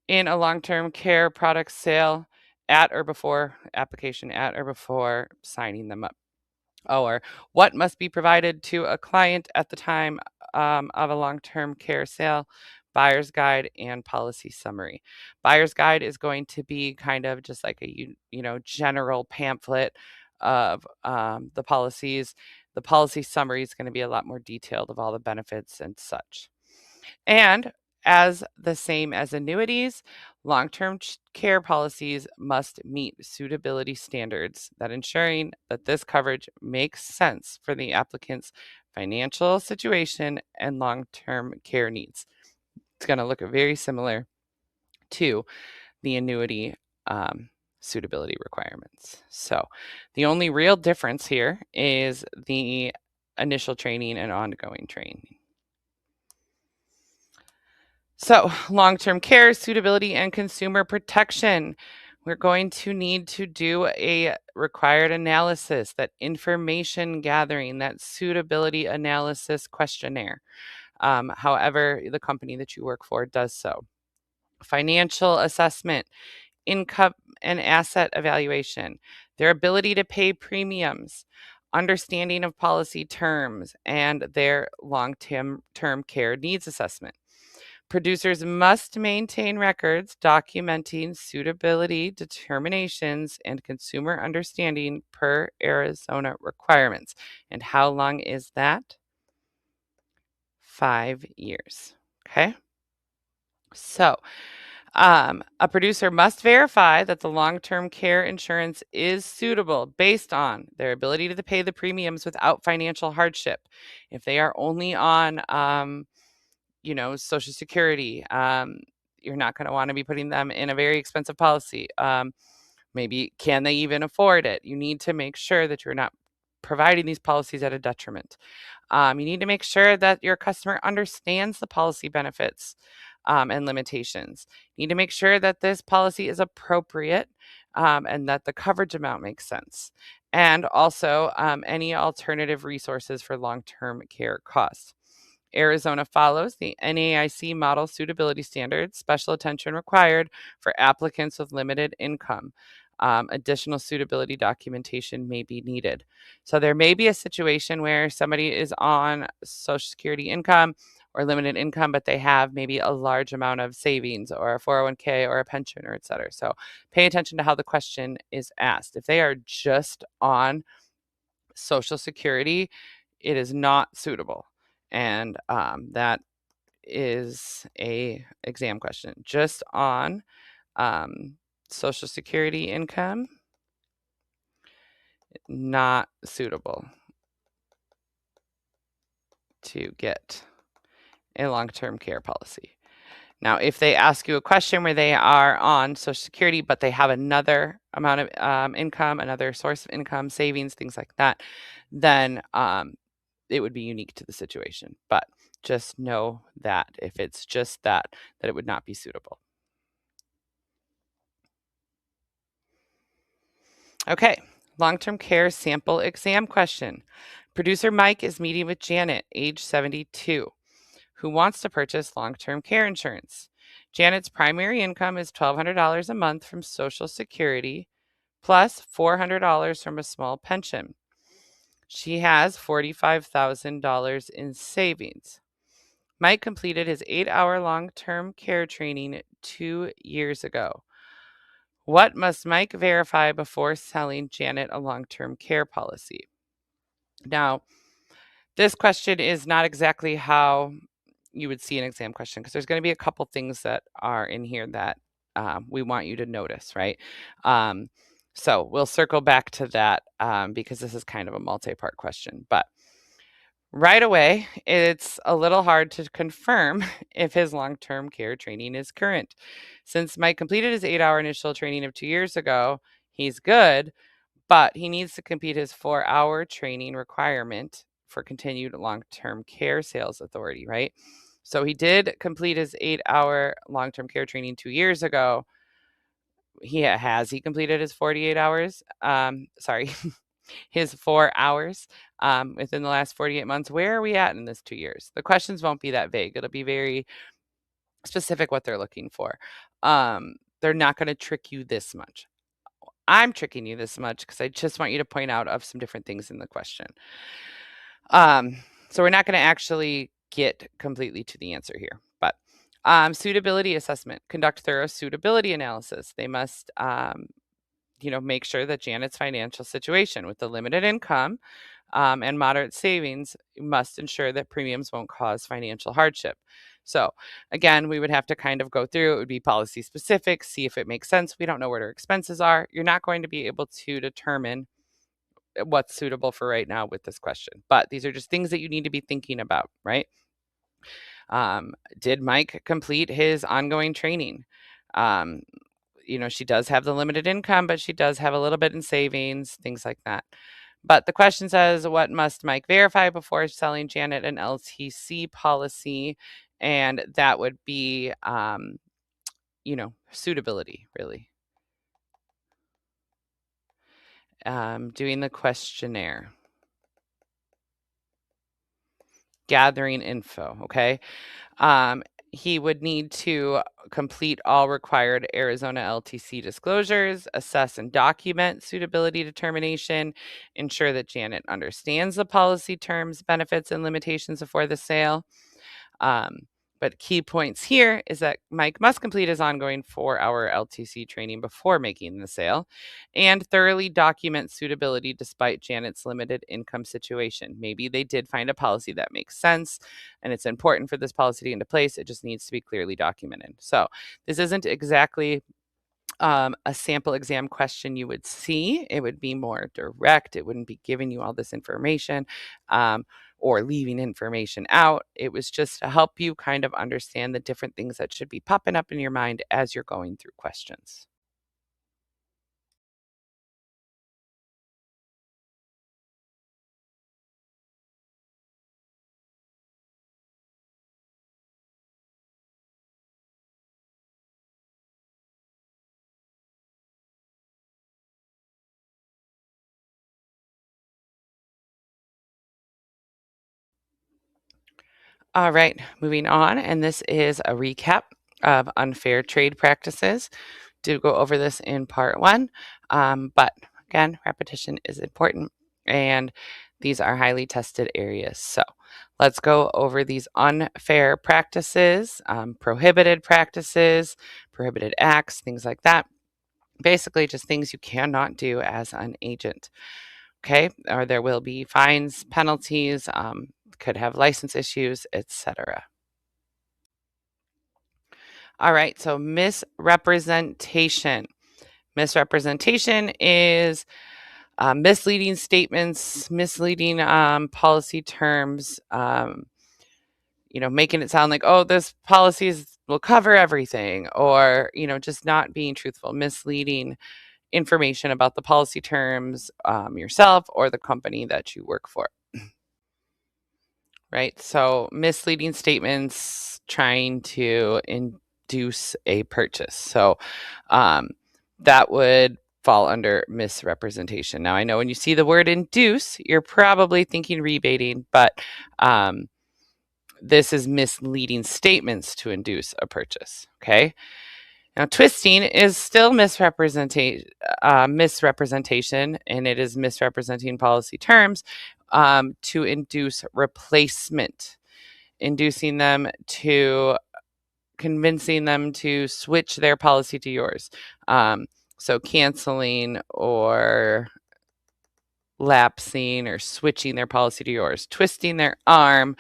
in a long-term care product sale at or before application, at or before signing them up? Or what must be provided to a client at the time of a long-term care sale? Buyer's guide and policy summary. Buyer's guide is going to be kind of just like a general pamphlet of the policies. The policy summary is going to be a lot more detailed of all the benefits and such. And as the same as annuities, long-term care policies must meet suitability standards that ensuring that this coverage makes sense for the applicant's financial situation and long-term care needs. It's going to look very similar to the annuity suitability requirements. So the only real difference here is the initial training and ongoing training. So, long-term care, suitability, and consumer protection. We're going to need to do a required analysis, that information gathering, that suitability analysis questionnaire. However, the company that you work for does so. Financial assessment, income and asset evaluation, their ability to pay premiums, understanding of policy terms, and their long-term care needs assessment. Producers must maintain records documenting suitability determinations and consumer understanding per Arizona requirements. And how long is that? 5 years. Okay. So, a producer must verify that the long-term care insurance is suitable based on their ability to pay the premiums without financial hardship. If they are only on Social Security. You're not going to want to be putting them in a very expensive policy. Maybe can they even afford it? You need to make sure that you're not providing these policies at a detriment. You need to make sure that your customer understands the policy benefits and limitations. You need to make sure that this policy is appropriate and that the coverage amount makes sense. And also any alternative resources for long-term care costs. Arizona follows the NAIC model suitability standards, special attention required for applicants with limited income. Additional suitability documentation may be needed. So there may be a situation where somebody is on Social Security income or limited income, but they have maybe a large amount of savings or a 401k or a pension or et cetera. So pay attention to how the question is asked. If they are just on Social Security, it is not suitable. And that is a exam question. Just on Social Security income, not suitable to get a long-term care policy. Now, if they ask you a question where they are on Social Security, but they have another amount of income, another source of income, savings, things like that, then it would be unique to the situation. But just know that if it's just that it would not be suitable. Okay, long-term care sample exam question. Producer Mike is meeting with Janet, age 72, who wants to purchase long-term care insurance. Janet's primary income is $1,200 a month from Social Security, plus $400 from a small pension. She has $45,000 in savings. Mike completed his 8-hour long-term care training 2 years ago. What must Mike verify before selling Janet a long-term care policy? Now, this question is not exactly how you would see an exam question because there's going to be a couple things that are in here that we want you to notice, right? So we'll circle back to that because this is kind of a multi-part question. But right away, it's a little hard to confirm if his long-term care training is current. Since Mike completed his 8-hour initial training of 2 years ago, he's good, but he needs to complete his 4-hour training requirement for continued long-term care sales authority, right? So he did complete his 8-hour long-term care training 2 years ago. He completed his 48 hours? Sorry, his 4 hours within the last 48 months? Where are we at in this 2 years? The questions won't be that vague. It'll be very specific what they're looking for. They're not going to trick you this much. I'm tricking you this much because I just want you to point out of some different things in the question. So we're not going to actually get completely to the answer here, but suitability assessment, conduct thorough suitability analysis. They must, make sure that Janet's financial situation with the limited income and moderate savings must ensure that premiums won't cause financial hardship. So again, we would have to kind of go through, it would be policy specific, see if it makes sense. We don't know what her expenses are. You're not going to be able to determine what's suitable for right now with this question, but these are just things that you need to be thinking about, right? Did Mike complete his ongoing training? She does have the limited income, but she does have a little bit in savings, things like that. But the question says, what must Mike verify before selling Janet an LTC policy? And that would be, suitability, really. Doing the questionnaire. Gathering info, okay? He would need to complete all required Arizona LTC disclosures, assess and document suitability determination, ensure that Janet understands the policy terms, benefits, and limitations before the sale. But key points here is that Mike must complete his ongoing 4-hour LTC training before making the sale and thoroughly document suitability despite Janet's limited income situation. Maybe they did find a policy that makes sense and it's important for this policy to get into place. It just needs to be clearly documented. So this isn't exactly a sample exam question you would see. It would be more direct. It wouldn't be giving you all this information or leaving information out. It was just to help you kind of understand the different things that should be popping up in your mind as you're going through questions. All right, moving on. And this is a recap of unfair trade practices. Did go over this in part 1, but again, repetition is important, and these are highly tested areas. So let's go over these unfair practices, prohibited practices, prohibited acts, things like that. Basically, just things you cannot do as an agent. Okay, or there will be fines, penalties, could have license issues, etc. All right, so misrepresentation. Misrepresentation is misleading statements, misleading policy terms, making it sound like, oh, this will cover everything, or, just not being truthful, misleading information about the policy terms, yourself or the company that you work for. Right? So misleading statements trying to induce a purchase. So that would fall under misrepresentation. Now, I know when you see the word induce, you're probably thinking rebating, but this is misleading statements to induce a purchase. Okay. Now, twisting is still misrepresentation, and it is misrepresenting policy terms to induce replacement, inducing them to convincing them to switch their policy to yours. So canceling or lapsing or switching their policy to yours, twisting their arm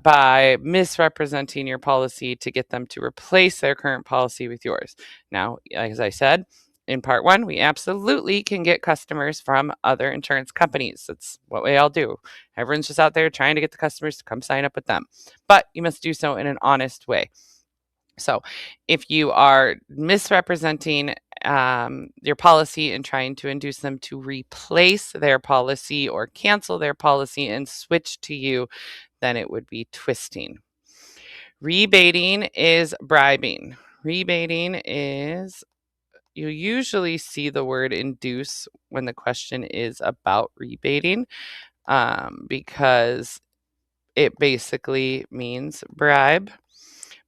by misrepresenting your policy to get them to replace their current policy with yours. Now, as I said, in part 1, we absolutely can get customers from other insurance companies. That's what we all do. Everyone's just out there trying to get the customers to come sign up with them. But you must do so in an honest way. So if you are misrepresenting your policy and trying to induce them to replace their policy or cancel their policy and switch to you, then it would be twisting. Rebating is bribing. Rebating is you usually see the word induce when the question is about rebating, because it basically means bribe.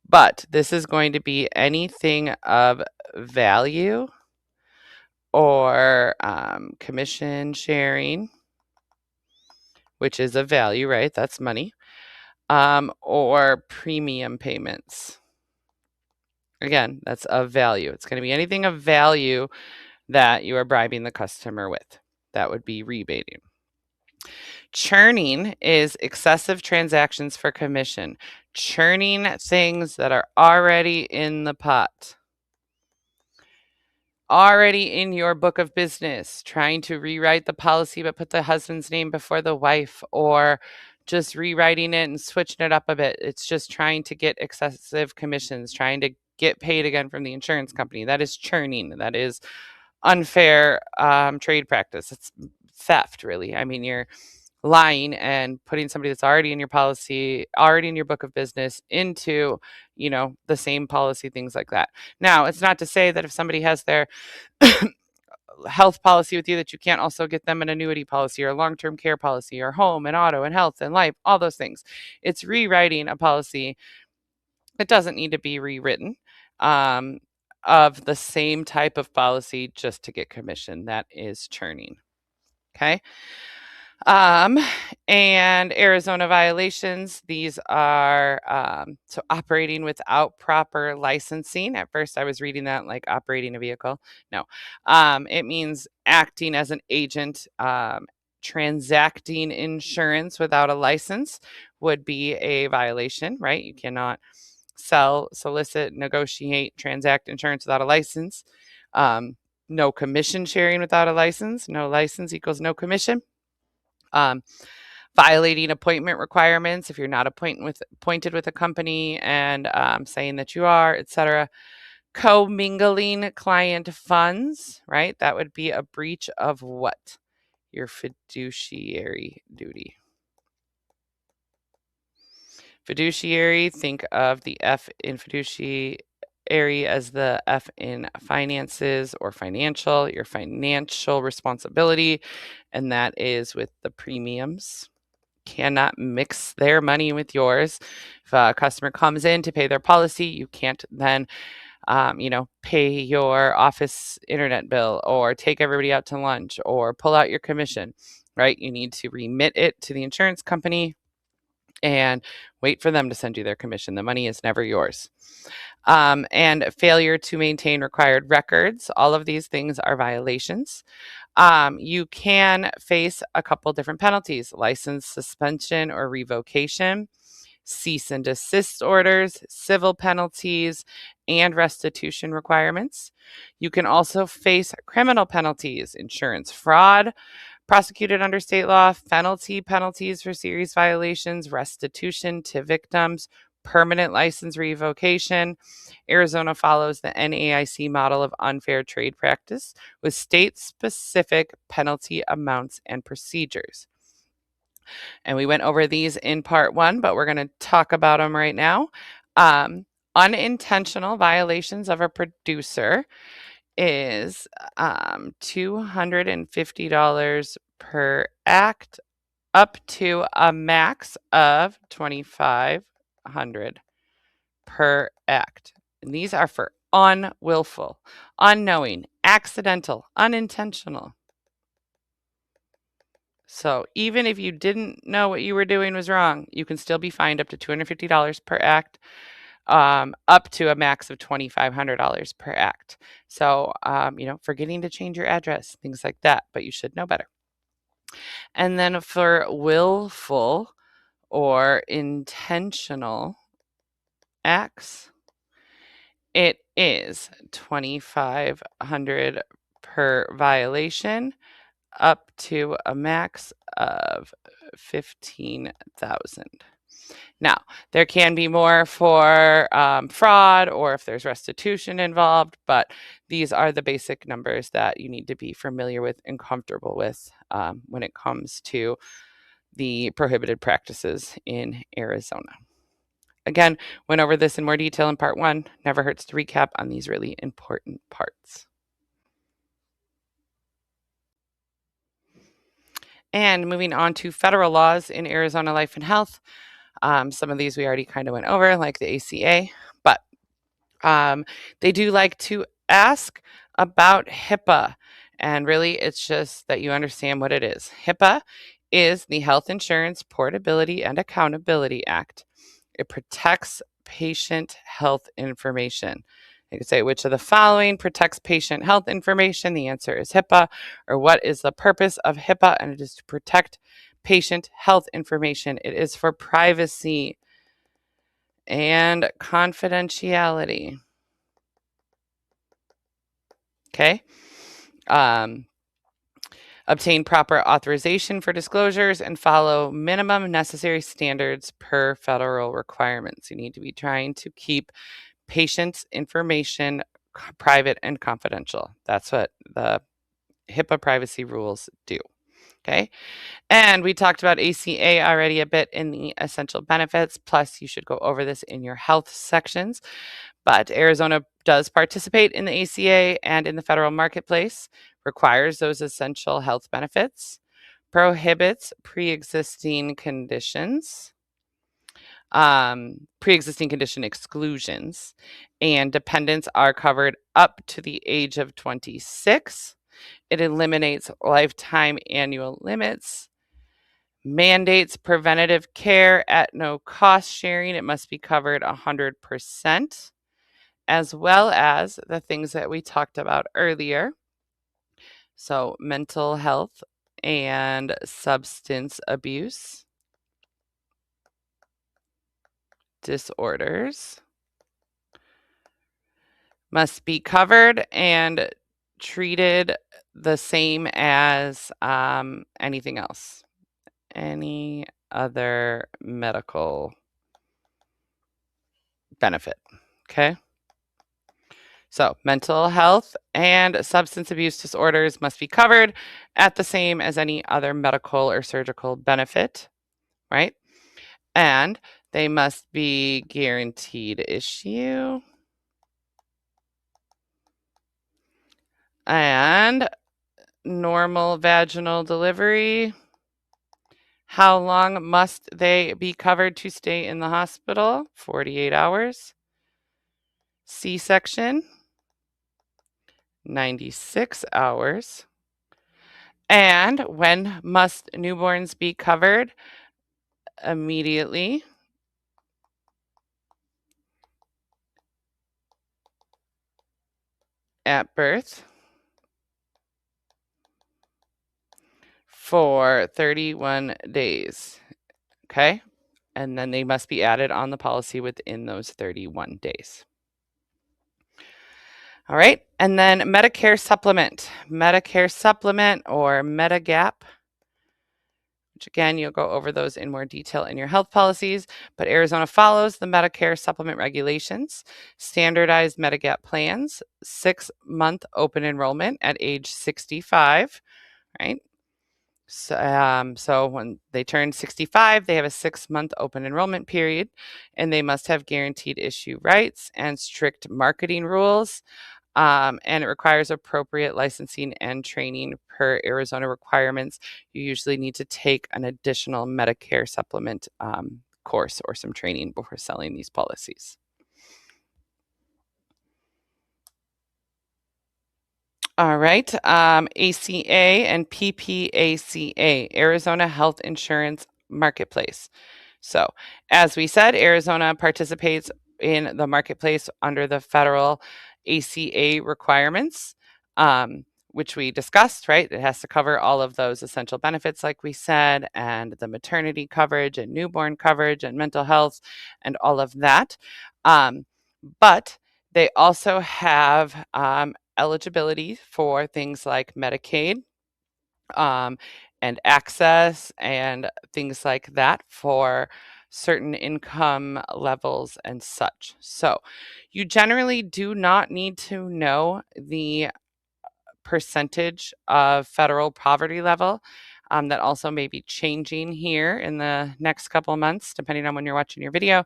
But this is going to be anything of value or commission sharing, which is a value, right? That's money. Or premium payments. Again, that's of value. It's going to be anything of value that you are bribing the customer with. That would be rebating. Churning is excessive transactions for commission. Churning things that are already in the pot, already in your book of business, trying to rewrite the policy but put the husband's name before the wife, or just rewriting it and switching it up a bit. It's just trying to get excessive commissions, trying to get paid again from the insurance company. That is churning. That is unfair trade practice. It's theft, really. I mean, you're lying and putting somebody that's already in your policy, already in your book of business, into, the same policy, things like that. Now, it's not to say that if somebody has their health policy with you, that you can't also get them an annuity policy or a long-term care policy or home and auto and health and life, all those things. It's rewriting a policy that doesn't need to be rewritten, of the same type of policy just to get commission. That is churning. Okay. And Arizona violations, these are so operating without proper licensing. At first, I was reading that like operating a vehicle. No, it means acting as an agent. Transacting insurance without a license would be a violation, right? You cannot sell, solicit, negotiate, transact insurance without a license. No commission sharing without a license. No license equals no commission. Violating appointment requirements if you're not appointed with a company and saying that you are, etc. Commingling client funds, right? That would be a breach of what? Your fiduciary duty. Fiduciary, think of the F in fiduciary as the F in finances or financial, your financial responsibility, and that is with the premiums. Cannot mix their money with yours. If a customer comes in to pay their policy, you can't then, pay your office internet bill or take everybody out to lunch or pull out your commission, right? You need to remit it to the insurance company and wait for them to send you their commission. The money is never yours. And failure to maintain required records. All of these things are violations. You can face a couple different penalties: license suspension or revocation, cease and desist orders, civil penalties, and restitution requirements. You can also face criminal penalties: insurance fraud, prosecuted under state law, penalties for serious violations, restitution to victims, permanent license revocation. Arizona follows the NAIC model of unfair trade practice with state-specific penalty amounts and procedures. And we went over these in part one, but we're going to talk about them right now. Unintentional violations of a producer is $250 per act, up to a max of $2,500 per act. And these are for unwillful, unknowing, accidental, unintentional. So even if you didn't know what you were doing was wrong, you can still be fined up to $250 per act, up to a max of $2,500 per act. So, forgetting to change your address, things like that, but you should know better. And then for willful or intentional acts, it is $2,500 per violation, up to a max of $15,000. Now, there can be more for fraud or if there's restitution involved, but these are the basic numbers that you need to be familiar with and comfortable with when it comes to the prohibited practices in Arizona. Again, went over this in more detail in part one. Never hurts to recap on these really important parts. And moving on to federal laws in Arizona Life and Health. Some of these we already kind of went over, like the ACA, but they do like to ask about HIPAA. And really, it's just that you understand what it is. HIPAA is the Health Insurance Portability and Accountability Act. It protects patient health information. You could say, which of the following protects patient health information? The answer is HIPAA. Or what is the purpose of HIPAA? And it is to protect patient health information. It is for privacy and confidentiality. Okay. Obtain proper authorization for disclosures and follow minimum necessary standards per federal requirements. You need to be trying to keep patients' information private and confidential. That's what the HIPAA privacy rules do. Okay. And we talked about ACA already a bit in the essential benefits. Plus, you should go over this in your health sections. But Arizona does participate in the ACA and in the federal marketplace, requires those essential health benefits, prohibits pre-existing conditions, pre-existing condition exclusions, and dependents are covered up to the age of 26. It eliminates lifetime annual limits, mandates preventative care at no cost sharing. It must be covered 100%, as well as the things that we talked about earlier. So, mental health and substance abuse disorders must be covered and treated the same as anything else, any other medical benefit. Okay. So, mental health and substance abuse disorders must be covered at the same as any other medical or surgical benefit, right? And they must be guaranteed issue. And normal vaginal delivery. How long must they be covered to stay in the hospital? 48 hours. C-section, 96 hours. And when must newborns be covered? Immediately. At birth. For 31 days. Okay. And then they must be added on the policy within those 31 days. All right. And then Medicare supplement. Medicare supplement or Medigap, which again, you'll go over those in more detail in your health policies, but Arizona follows the Medicare supplement regulations, standardized Medigap plans, 6-month open enrollment at age 65, right? So when they turn 65, they have a 6-month open enrollment period, and they must have guaranteed issue rights and strict marketing rules. And it requires appropriate licensing and training per Arizona requirements. You usually need to take an additional Medicare supplement course or some training before selling these policies. All right. ACA and PPACA, Arizona Health Insurance Marketplace. So, as we said, Arizona participates in the marketplace under the federal ACA requirements, which we discussed, right? It has to cover all of those essential benefits, like we said, and the maternity coverage and newborn coverage and mental health and all of that. But they also have eligibility for things like Medicaid, and access and things like that for certain income levels and such. So you generally do not need to know the percentage of federal poverty level. That also may be changing here in the next couple of months, depending on when you're watching your video.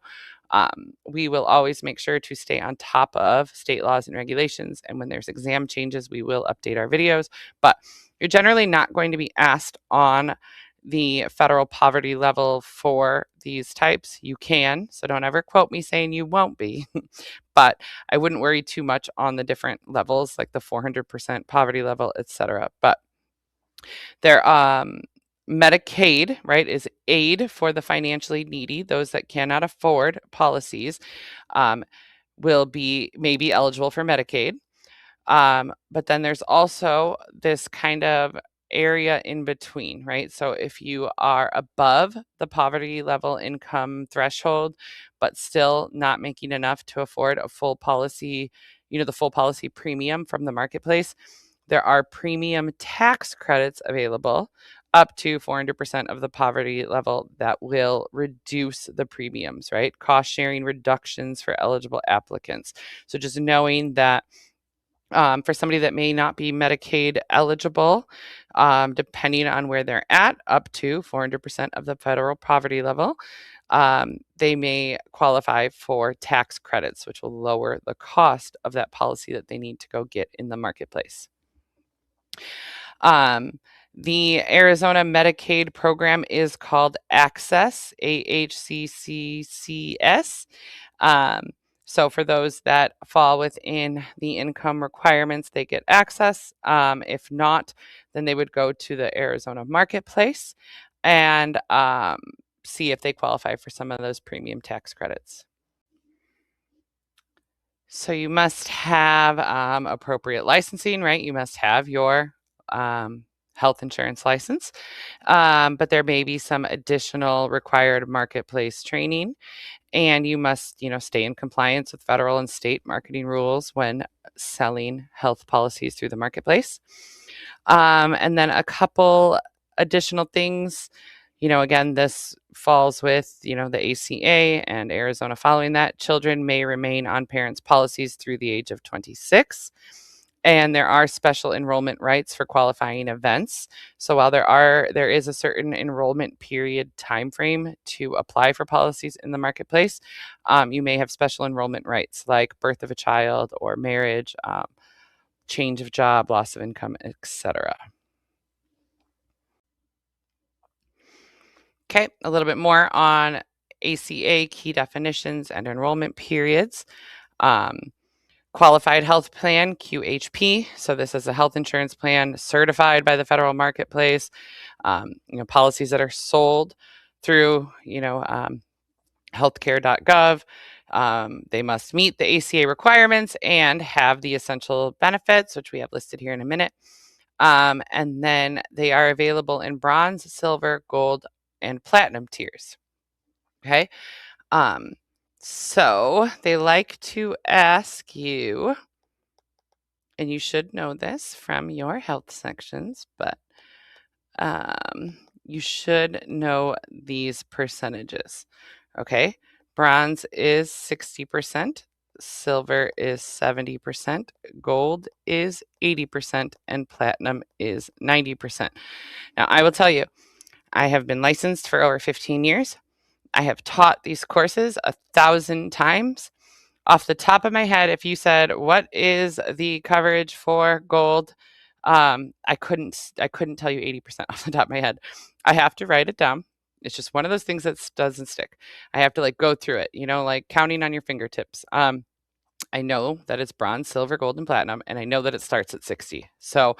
We will always make sure to stay on top of state laws and regulations. And when there's exam changes, we will update our videos. But You're generally not going to be asked on the federal poverty level for these types. You can, so don't ever quote me saying you won't be. But I wouldn't worry too much on the different levels, like the 400% poverty level, etc. But there, Medicaid, right, is aid for the financially needy, those that cannot afford policies, um, may be eligible for Medicaid. But then there's also this kind of area in between, right? So if you are above the poverty level income threshold, but still not making enough to afford a full policy, the full policy premium from the marketplace, there are premium tax credits available up to 400% of the poverty level that will reduce the premiums, right? Cost sharing reductions for eligible applicants. So just knowing that for somebody that may not be Medicaid eligible, depending on where they're at, up to 400% of the federal poverty level, they may qualify for tax credits, which will lower the cost of that policy that they need to go get in the marketplace. The Arizona Medicaid program is called Access, AHCCCS. So for those that fall within the income requirements, they get access. If not, then they would go to the Arizona Marketplace and see if they qualify for some of those premium tax credits. So you must have appropriate licensing, right? You must have your health insurance license, but there may be some additional required marketplace training, and you must, stay in compliance with federal and state marketing rules when selling health policies through the marketplace. And then a couple additional things. Again, this falls with, the ACA and Arizona following that. Children may remain on parents' policies through the age of 26. And there are special enrollment rights for qualifying events. So while there is a certain enrollment period time frame to apply for policies in the marketplace, you may have special enrollment rights like birth of a child or marriage, change of job, loss of income, etc. Okay, a little bit more on ACA key definitions and enrollment periods. Um, Qualified Health Plan, QHP. So this is a health insurance plan certified by the federal marketplace. Policies that are sold through, healthcare.gov. They must meet the ACA requirements and have the essential benefits, which we have listed here in a minute. And then they are available in bronze, silver, gold, and platinum tiers. Okay. Um, so they like to ask you, and you should know this from your health sections, but you should know these percentages. Okay. Bronze is 60%, silver is 70%, gold is 80%, and platinum is 90%. Now, I will tell you, I have been licensed for over 15 years. I have taught these courses 1,000 times. Off the top of my head, if you said, what is the coverage for gold? I couldn't tell you 80% off the top of my head. I have to write it down. It's just one of those things that doesn't stick. I have to go through it, like counting on your fingertips. I know that it's bronze, silver, gold, and platinum, and I know that it starts at 60. So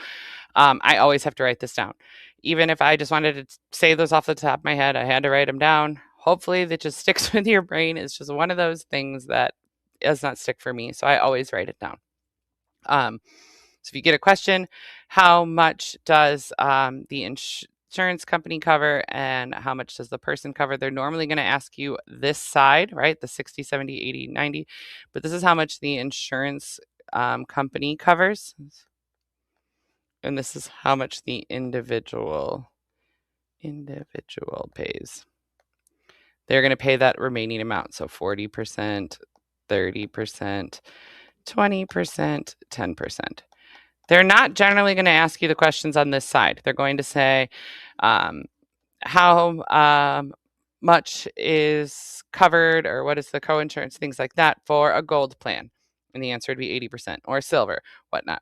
I always have to write this down. Even if I just wanted to say those off the top of my head, I had to write them down. Hopefully that just sticks with your brain. It's just one of those things that does not stick for me. So I always write it down. So if you get a question, how much does the insurance company cover and how much does the person cover? They're normally going to ask you this side, right? The 60, 70, 80, 90. But this is how much the insurance company covers. And this is how much the individual pays. They're going to pay that remaining amount. So 40%, 30%, 20%, 10%. They're not generally going to ask you the questions on this side. They're going to say, how much is covered or what is the coinsurance, things like that for a gold plan? And the answer would be 80% or silver, whatnot.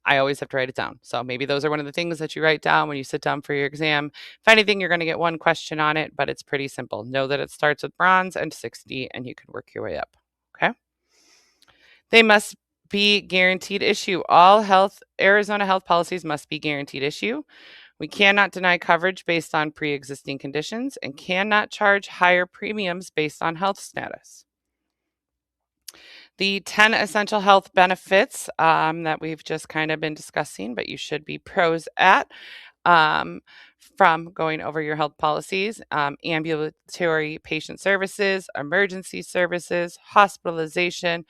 I always have to write it down. So maybe those are one of the things that you write down when you sit down for your exam. If anything, you're going to get one question on it, but it's pretty simple. Know that it starts with bronze and 60, and you can work your way up. Okay. They must be guaranteed issue. All Arizona health policies must be guaranteed issue. We cannot deny coverage based on pre-existing conditions and cannot charge higher premiums based on health status. The 10 essential health benefits that we've just kind of been discussing, but you should be pros at from going over your health policies: ambulatory patient services, emergency services, hospitalization,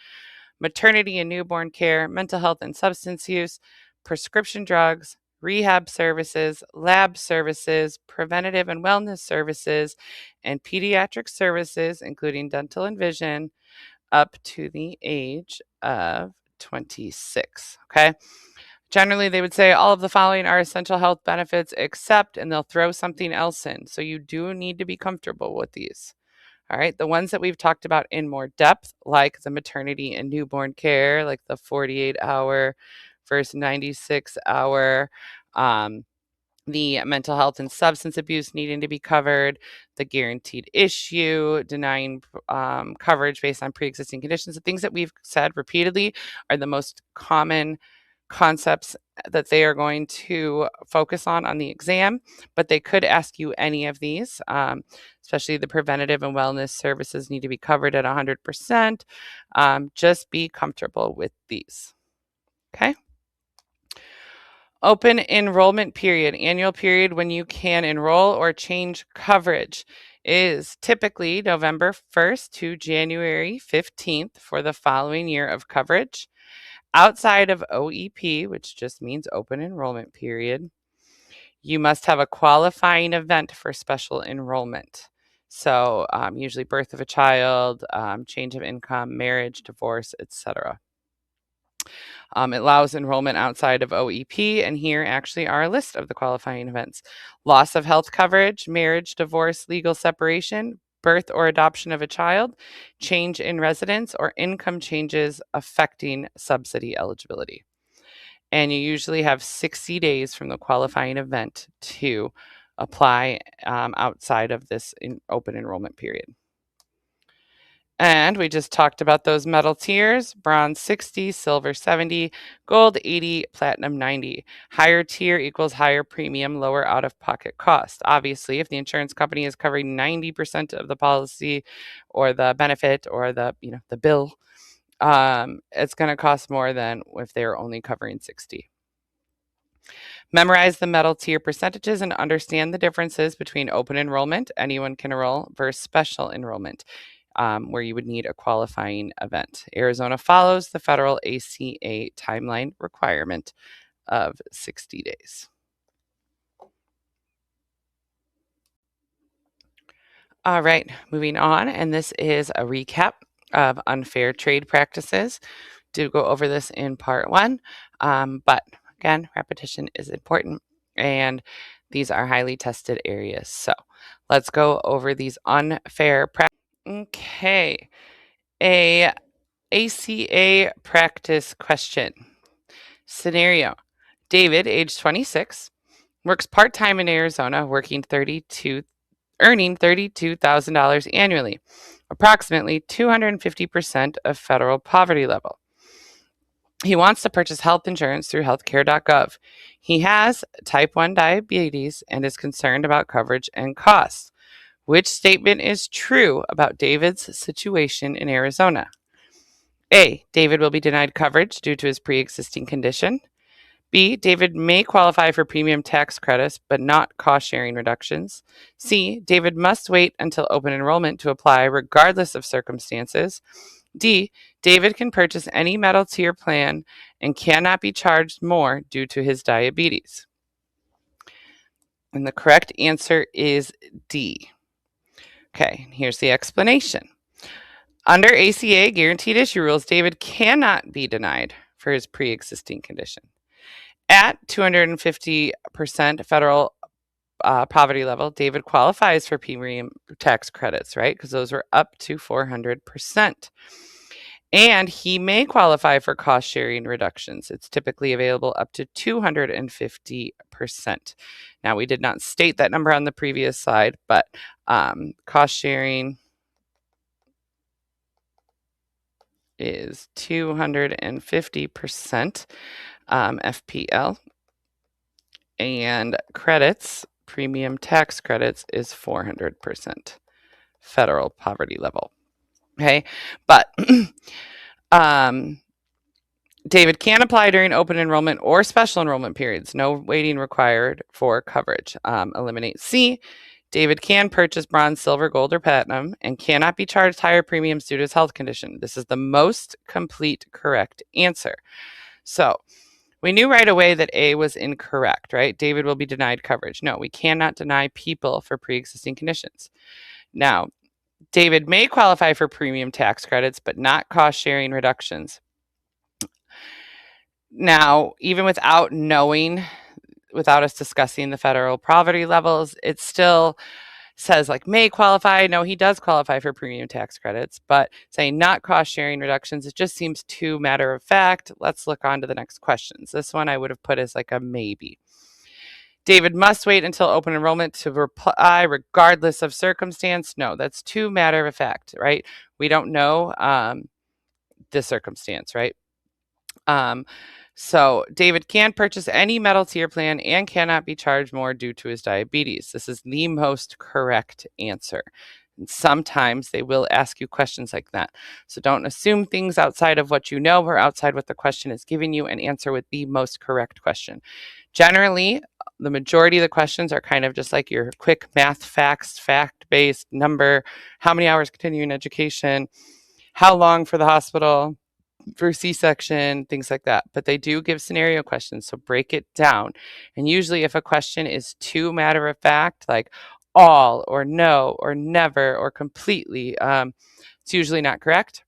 maternity and newborn care, mental health and substance use, prescription drugs, rehab services, lab services, preventative and wellness services, and pediatric services, including dental and vision, up to the age of 26. Okay. Generally, they would say all of the following are essential health benefits except, and they'll throw something else in. So you do need to be comfortable with these. All right. The ones that we've talked about in more depth, like the maternity and newborn care, like the 48-hour versus 96-hour, the mental health and substance abuse needing to be covered, the guaranteed issue, denying coverage based on pre-existing conditions. The things that we've said repeatedly are the most common concepts that they are going to focus on the exam, but they could ask you any of these, especially the preventative and wellness services need to be covered at 100%. Just be comfortable with these. Okay. Open enrollment period, annual period when you can enroll or change coverage, is typically November 1st to January 15th for the following year of coverage. Outside of OEP, which just means open enrollment period, you must have a qualifying event for special enrollment. So usually birth of a child, change of income, marriage, divorce, etc. It allows enrollment outside of OEP, and here actually are a list of the qualifying events: loss of health coverage, marriage, divorce, legal separation, birth or adoption of a child, change in residence, or income changes affecting subsidy eligibility. And you usually have 60 days from the qualifying event to apply outside of this open enrollment period. And we just talked about those metal tiers: bronze 60, silver 70, gold 80, platinum 90. Higher tier equals higher premium, lower out of pocket cost. Obviously, if the insurance company is covering 90% of the policy or the benefit or the bill, it's going to cost more than if they're only covering 60. Memorize the metal tier percentages and understand the differences between open enrollment, anyone can enroll, versus special enrollment, where you would need a qualifying event. Arizona follows the federal ACA timeline requirement of 60 days. All right, moving on. And this is a recap of unfair trade practices. Did go over this in part 1, but again, repetition is important, and these are highly tested areas. So let's go over these unfair practices. Okay, a ACA practice question. Scenario: David, age 26, works part-time in Arizona, earning $32,000 annually, approximately 250% of federal poverty level. He wants to purchase health insurance through healthcare.gov. He has type 1 diabetes and is concerned about coverage and costs. Which statement is true about David's situation in Arizona? A, David will be denied coverage due to his pre-existing condition. B, David may qualify for premium tax credits, but not cost-sharing reductions. C, David must wait until open enrollment to apply regardless of circumstances. D, David can purchase any metal tier plan and cannot be charged more due to his diabetes. And the correct answer is D. Okay, here's the explanation. Under ACA guaranteed issue rules, David cannot be denied for his pre-existing condition. At 250% federal poverty level, David qualifies for premium tax credits, right? Because those were up to 400%. And he may qualify for cost sharing reductions. It's typically available up to 250%. Now, we did not state that number on the previous slide, but cost sharing is 250% FPL, and credits, premium tax credits, is 400% federal poverty level. Okay, but David can apply during open enrollment or special enrollment periods. No waiting required for coverage. Eliminate C. David can purchase bronze, silver, gold, or platinum and cannot be charged higher premiums due to his health condition. This is the most complete correct answer. So we knew right away that A was incorrect, right? David will be denied coverage. No, we cannot deny people for pre-existing conditions. Now, David may qualify for premium tax credits, but not cost sharing reductions. Now, even without knowing, without us discussing the federal poverty levels, it still says like may qualify. No, he does qualify for premium tax credits, but saying not cost sharing reductions, it just seems too matter of fact. Let's look on to the next questions. This one I would have put as like a maybe. David must wait until open enrollment to reply regardless of circumstance. No, that's too matter of fact, right? We don't know the circumstance, right? So David can purchase any metal tier plan and cannot be charged more due to his diabetes. This is the most correct answer. And sometimes they will ask you questions like that. So don't assume things outside of what you know or outside what the question is giving you, and answer with the most correct question. Generally, the majority of the questions are kind of just like your quick math facts, fact-based number, how many hours continuing education, how long for the hospital, for C-section, things like that. But they do give scenario questions, so break it down. And usually if a question is too matter of fact, like all or no or never or completely, it's usually not correct.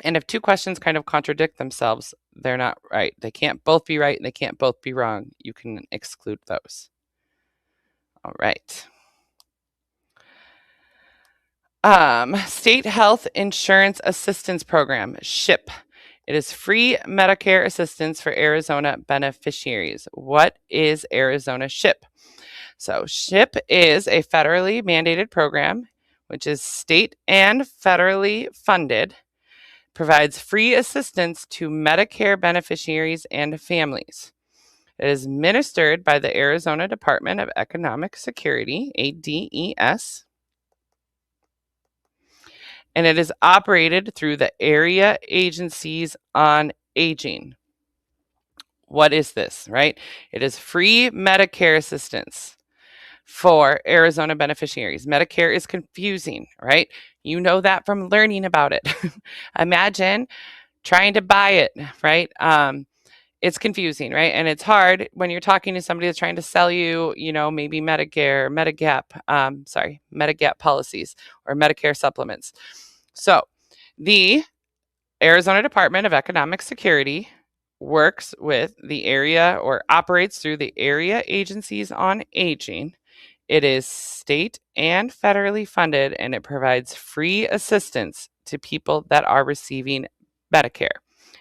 And if two questions kind of contradict themselves, they're not right. They can't both be right and they can't both be wrong. You can exclude those. All right. State Health Insurance Assistance Program, SHIP. It is free Medicare assistance for Arizona beneficiaries. What is Arizona SHIP? So SHIP is a federally mandated program, which is state and federally funded, provides free assistance to Medicare beneficiaries and families. It is administered by the Arizona Department of Economic Security, ADES, and it is operated through the Area Agencies on Aging. What is this, right? It is free Medicare assistance for Arizona beneficiaries. Medicare is confusing, right? You know that from learning about it. Imagine trying to buy it, right? It's confusing, right? And it's hard when you're talking to somebody that's trying to sell you, maybe Medicare, Medigap policies or Medicare supplements. So the Arizona Department of Economic Security works with the area or operates through the Area Agencies on Aging. It is state and federally funded, and it provides free assistance to people that are receiving Medicare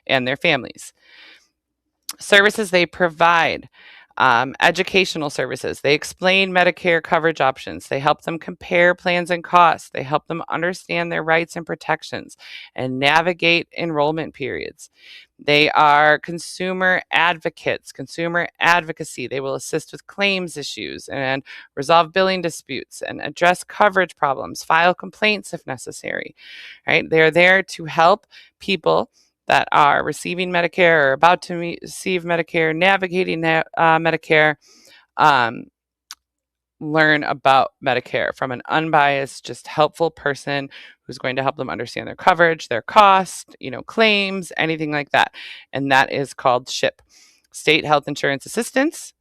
and their families. Services they provide, educational services. They explain Medicare coverage options. They help them compare plans and costs. They help them understand their rights and protections and navigate enrollment periods. They are consumer advocates, consumer advocacy. They will assist with claims issues and resolve billing disputes and address coverage problems, file complaints if necessary, right? They're there to help people that are receiving Medicare or about to receive Medicare, navigating Medicare, learn about Medicare from an unbiased, just helpful person who's going to help them understand their coverage, their cost, claims, anything like that. And that is called SHIP, State Health Insurance Assistance,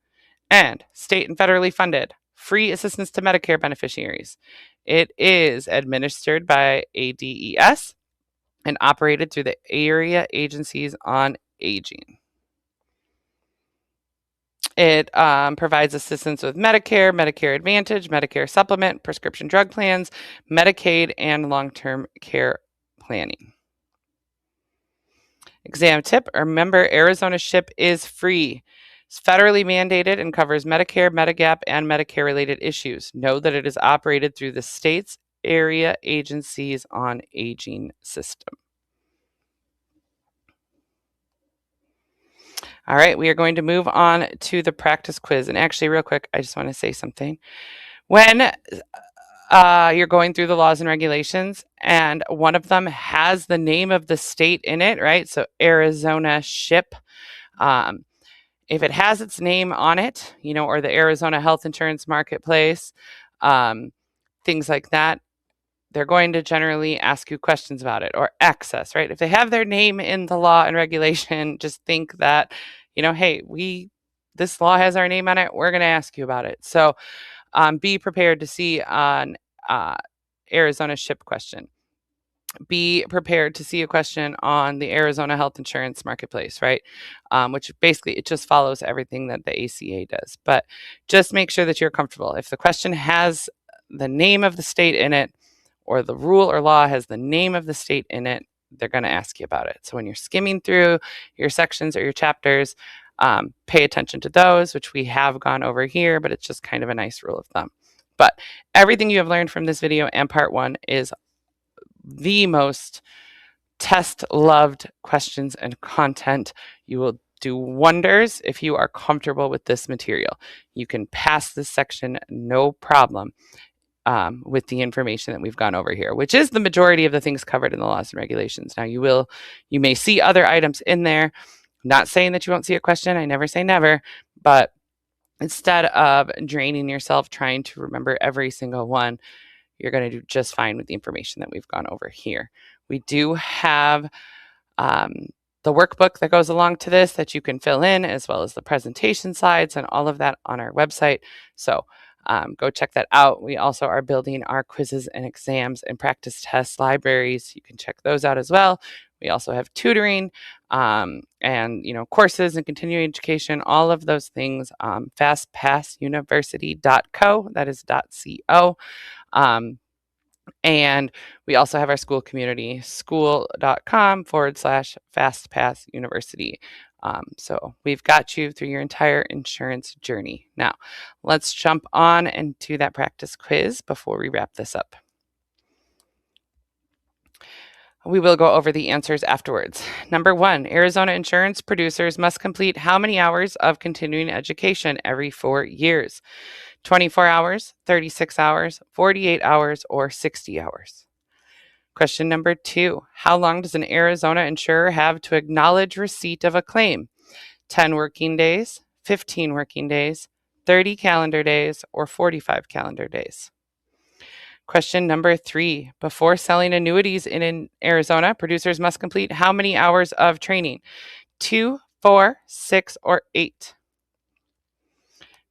and state and federally funded free assistance to Medicare beneficiaries. It is administered by ADES and operated through the Area Agencies on Aging. It provides assistance with Medicare, Medicare Advantage, Medicare Supplement, prescription drug plans, Medicaid, and long-term care planning. Exam tip, remember Arizona SHIP is free. It's federally mandated and covers Medicare, Medigap, and Medicare-related issues. Know that it is operated through the state's area agencies on aging system. All right, we are going to move on to the practice quiz. And actually, real quick, I just want to say something. When you're going through the laws and regulations, and one of them has the name of the state in it, right? So Arizona SHIP. If it has its name on it, or the Arizona Health Insurance Marketplace, things like that, they're going to generally ask you questions about it, or access, right? If they have their name in the law and regulation, just think that, hey, this law has our name on it. We're going to ask you about it. So be prepared to see an Arizona SHIP question. Be prepared to see a question on the Arizona Health Insurance Marketplace, right? Which basically it just follows everything that the ACA does. But just make sure that you're comfortable. If the question has the name of the state in it, or the rule or law has the name of the state in it, they're going to ask you about it. So when you're skimming through your sections or your chapters, pay attention to those, which we have gone over here, but it's just kind of a nice rule of thumb. But everything you have learned from this video and part one is the most test-loved questions and content. You will do wonders if you are comfortable with this material. You can pass this section no problem with the information that we've gone over here, which is the majority of the things covered in the laws and regulations. Now, you may see other items in there. Not saying that you won't see a question. I never say never, but instead of draining yourself trying to remember every single one, you're going to do just fine with the information that we've gone over here. We do have the workbook that goes along to this that you can fill in, as well as the presentation slides and all of that on our website. So go check that out. We also are building our quizzes and exams and practice test libraries. You can check those out as well. We also have tutoring and courses and continuing education, all of those things. FastPassUniversity.co, that is .co. And we also have our school community, school.com/FastPassUniversity. So we've got you through your entire insurance journey. Now, let's jump on into that practice quiz before we wrap this up. We will go over the answers afterwards. Number 1, Arizona insurance producers must complete how many hours of continuing education every 4 years? 24 hours, 36 hours, 48 hours, or 60 hours? Question number 2, how long does an Arizona insurer have to acknowledge receipt of a claim? 10 working days, 15 working days, 30 calendar days, or 45 calendar days? Question number 3, before selling annuities in Arizona, producers must complete how many hours of training? 2, 4, 6, or 8?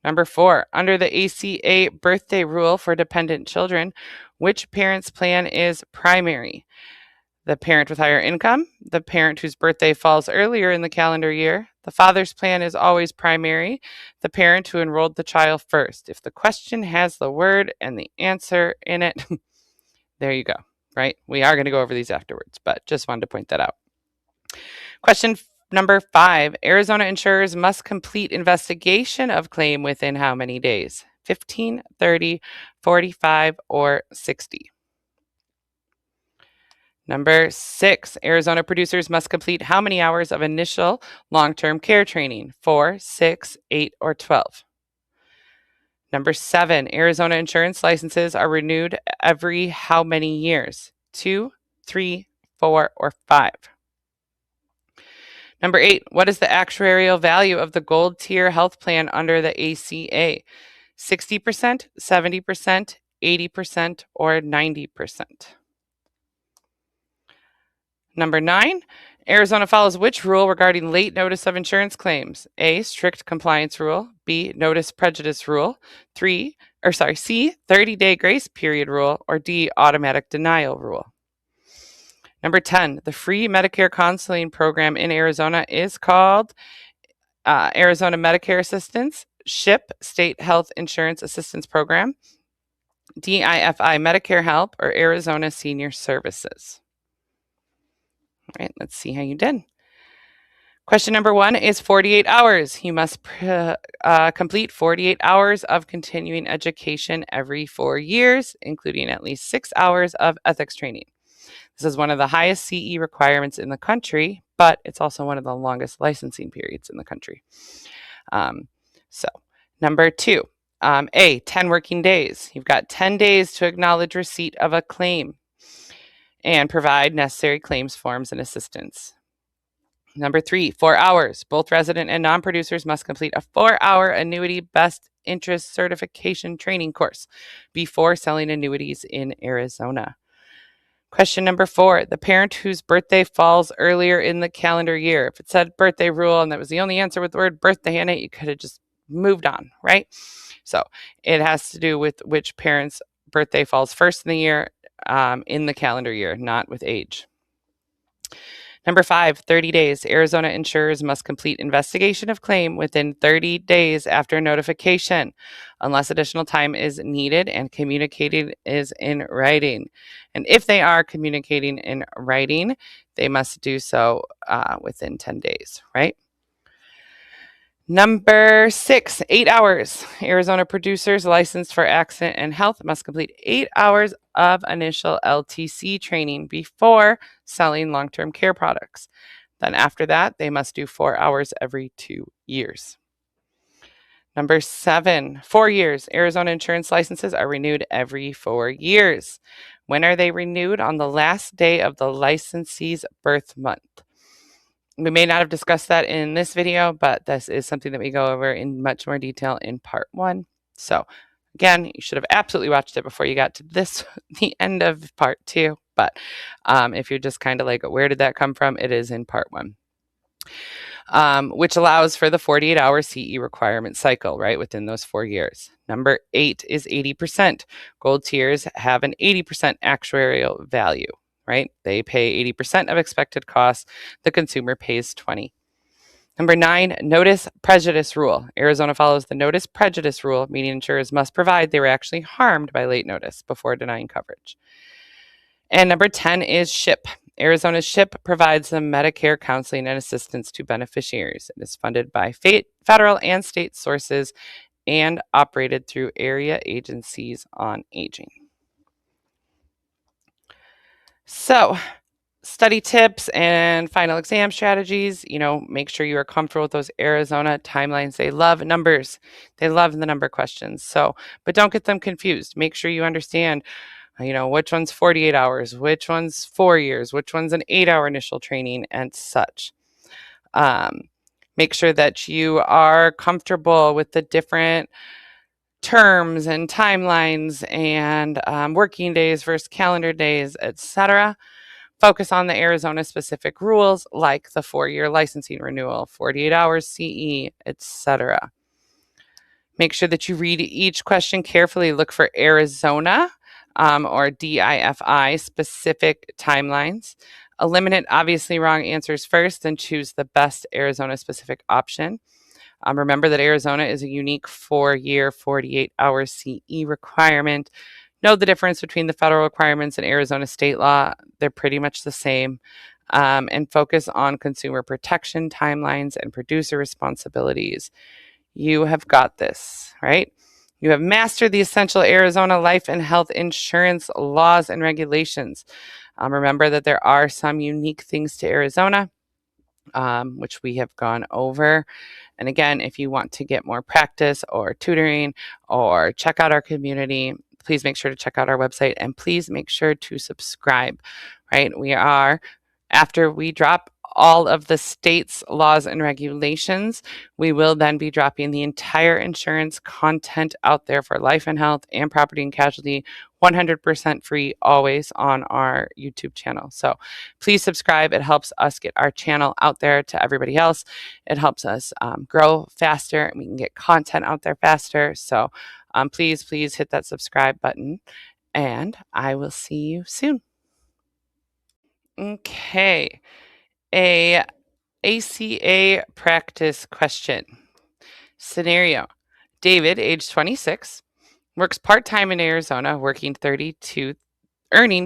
Number 4, under the ACA birthday rule for dependent children, which parent's plan is primary? The parent with higher income, the parent whose birthday falls earlier in the calendar year, the father's plan is always primary, the parent who enrolled the child first. If the question has the word and the answer in it, there you go, right? We are going to go over these afterwards, but just wanted to point that out. Question number 5, Arizona insurers must complete investigation of claim within how many days? 15, 30, 45, or 60? Number 6, Arizona producers must complete how many hours of initial long-term care training? 4, 6, 8, or 12? Number 7, Arizona insurance licenses are renewed every how many years? 2, 3, 4, or 5? Number 8, what is the actuarial value of the gold tier health plan under the ACA? 60%, 70%, 80%, or 90%? Number 9, Arizona follows which rule regarding late notice of insurance claims? A, strict compliance rule, B, notice prejudice rule, C, 30-day grace period rule, or D, automatic denial rule? Number 10, the free Medicare counseling program in Arizona is called Arizona Medicare Assistance, SHIP, State Health Insurance Assistance Program, DIFI Medicare Help, or Arizona Senior Services. All right, let's see how you did. Question number 1 is 48 hours. You must complete 48 hours of continuing education every 4 years, including at least 6 hours of ethics training. This is one of the highest CE requirements in the country, but it's also one of the longest licensing periods in the country. So, number 2, 10 working days. You've got 10 days to acknowledge receipt of a claim and provide necessary claims forms and assistance. Number 3, 4 hours. Both resident and non-producers must complete a 4-hour annuity best interest certification training course before selling annuities in Arizona. Question number 4, the parent whose birthday falls earlier in the calendar year. If it said birthday rule and that was the only answer with the word birthday in it, you could have just moved on, right? So it has to do with which parent's birthday falls first in the year, in the calendar year, not with age. Number 5, 30 days. Arizona insurers must complete investigation of claim within 30 days after notification, unless additional time is needed and communicated is in writing. And if they are communicating in writing, they must do so within 10 days, right? Number 6, 8 hours. Arizona producers licensed for accident and health must complete 8 hours of initial LTC training before selling long-term care products. Then after that, they must do 4 hours every 2 years. Number 7, 4 years. Arizona insurance licenses are renewed every 4 years. When are they renewed? On the last day of the licensee's birth month. We may not have discussed that in this video, but this is something that we go over in much more detail in part 1. So again, you should have absolutely watched it before you got to the end of part 2. But if you're just kind of like, where did that come from? It is in part 1. Which allows for the 48-hour CE requirement cycle, right, within those 4 years. Number 8 is 80%. Gold tiers have an 80% actuarial value, right? They pay 80% of expected costs. The consumer pays 20%. Number 9, notice prejudice rule. Arizona follows the notice prejudice rule, meaning insurers must provide they were actually harmed by late notice before denying coverage. And number 10 is SHIP. Arizona's SHIP provides the Medicare counseling and assistance to beneficiaries. It is funded by federal and state sources and operated through area agencies on aging. So, study tips and final exam strategies. Make sure you are comfortable with those Arizona timelines. They love numbers. They love the number questions. But don't get them confused. Make sure you understand which one's 48 hours, which one's 4 years, which one's an 8-hour initial training and such. Make sure that you are comfortable with the different terms and timelines and working days versus calendar days, etc. Focus on the Arizona specific rules like the 4-year licensing renewal, 48 hours CE, etc. Make sure that you read each question carefully. Look for Arizona or DIFI specific timelines. Eliminate obviously wrong answers first and choose the best Arizona specific option. Remember that Arizona is a unique 4-year, 48-hour CE requirement. Know the difference between the federal requirements and Arizona state law. They're pretty much the same. And focus on consumer protection timelines and producer responsibilities. You have got this, right? You have mastered the essential Arizona life and health insurance laws and regulations. Remember that there are some unique things to Arizona, which we have gone over. And again, if you want to get more practice or tutoring or check out our community, please make sure to check out our website and please make sure to subscribe, right? After we drop all of the state's laws and regulations, we will then be dropping the entire insurance content out there for life and health and property and casualty, 100% free, always on our YouTube channel. So please subscribe. It helps us get our channel out there to everybody else. It helps us grow faster and we can get content out there faster. So please hit that subscribe button and I will see you soon. Okay. A ACA practice question. Scenario. David, age 26, works part-time in Arizona, earning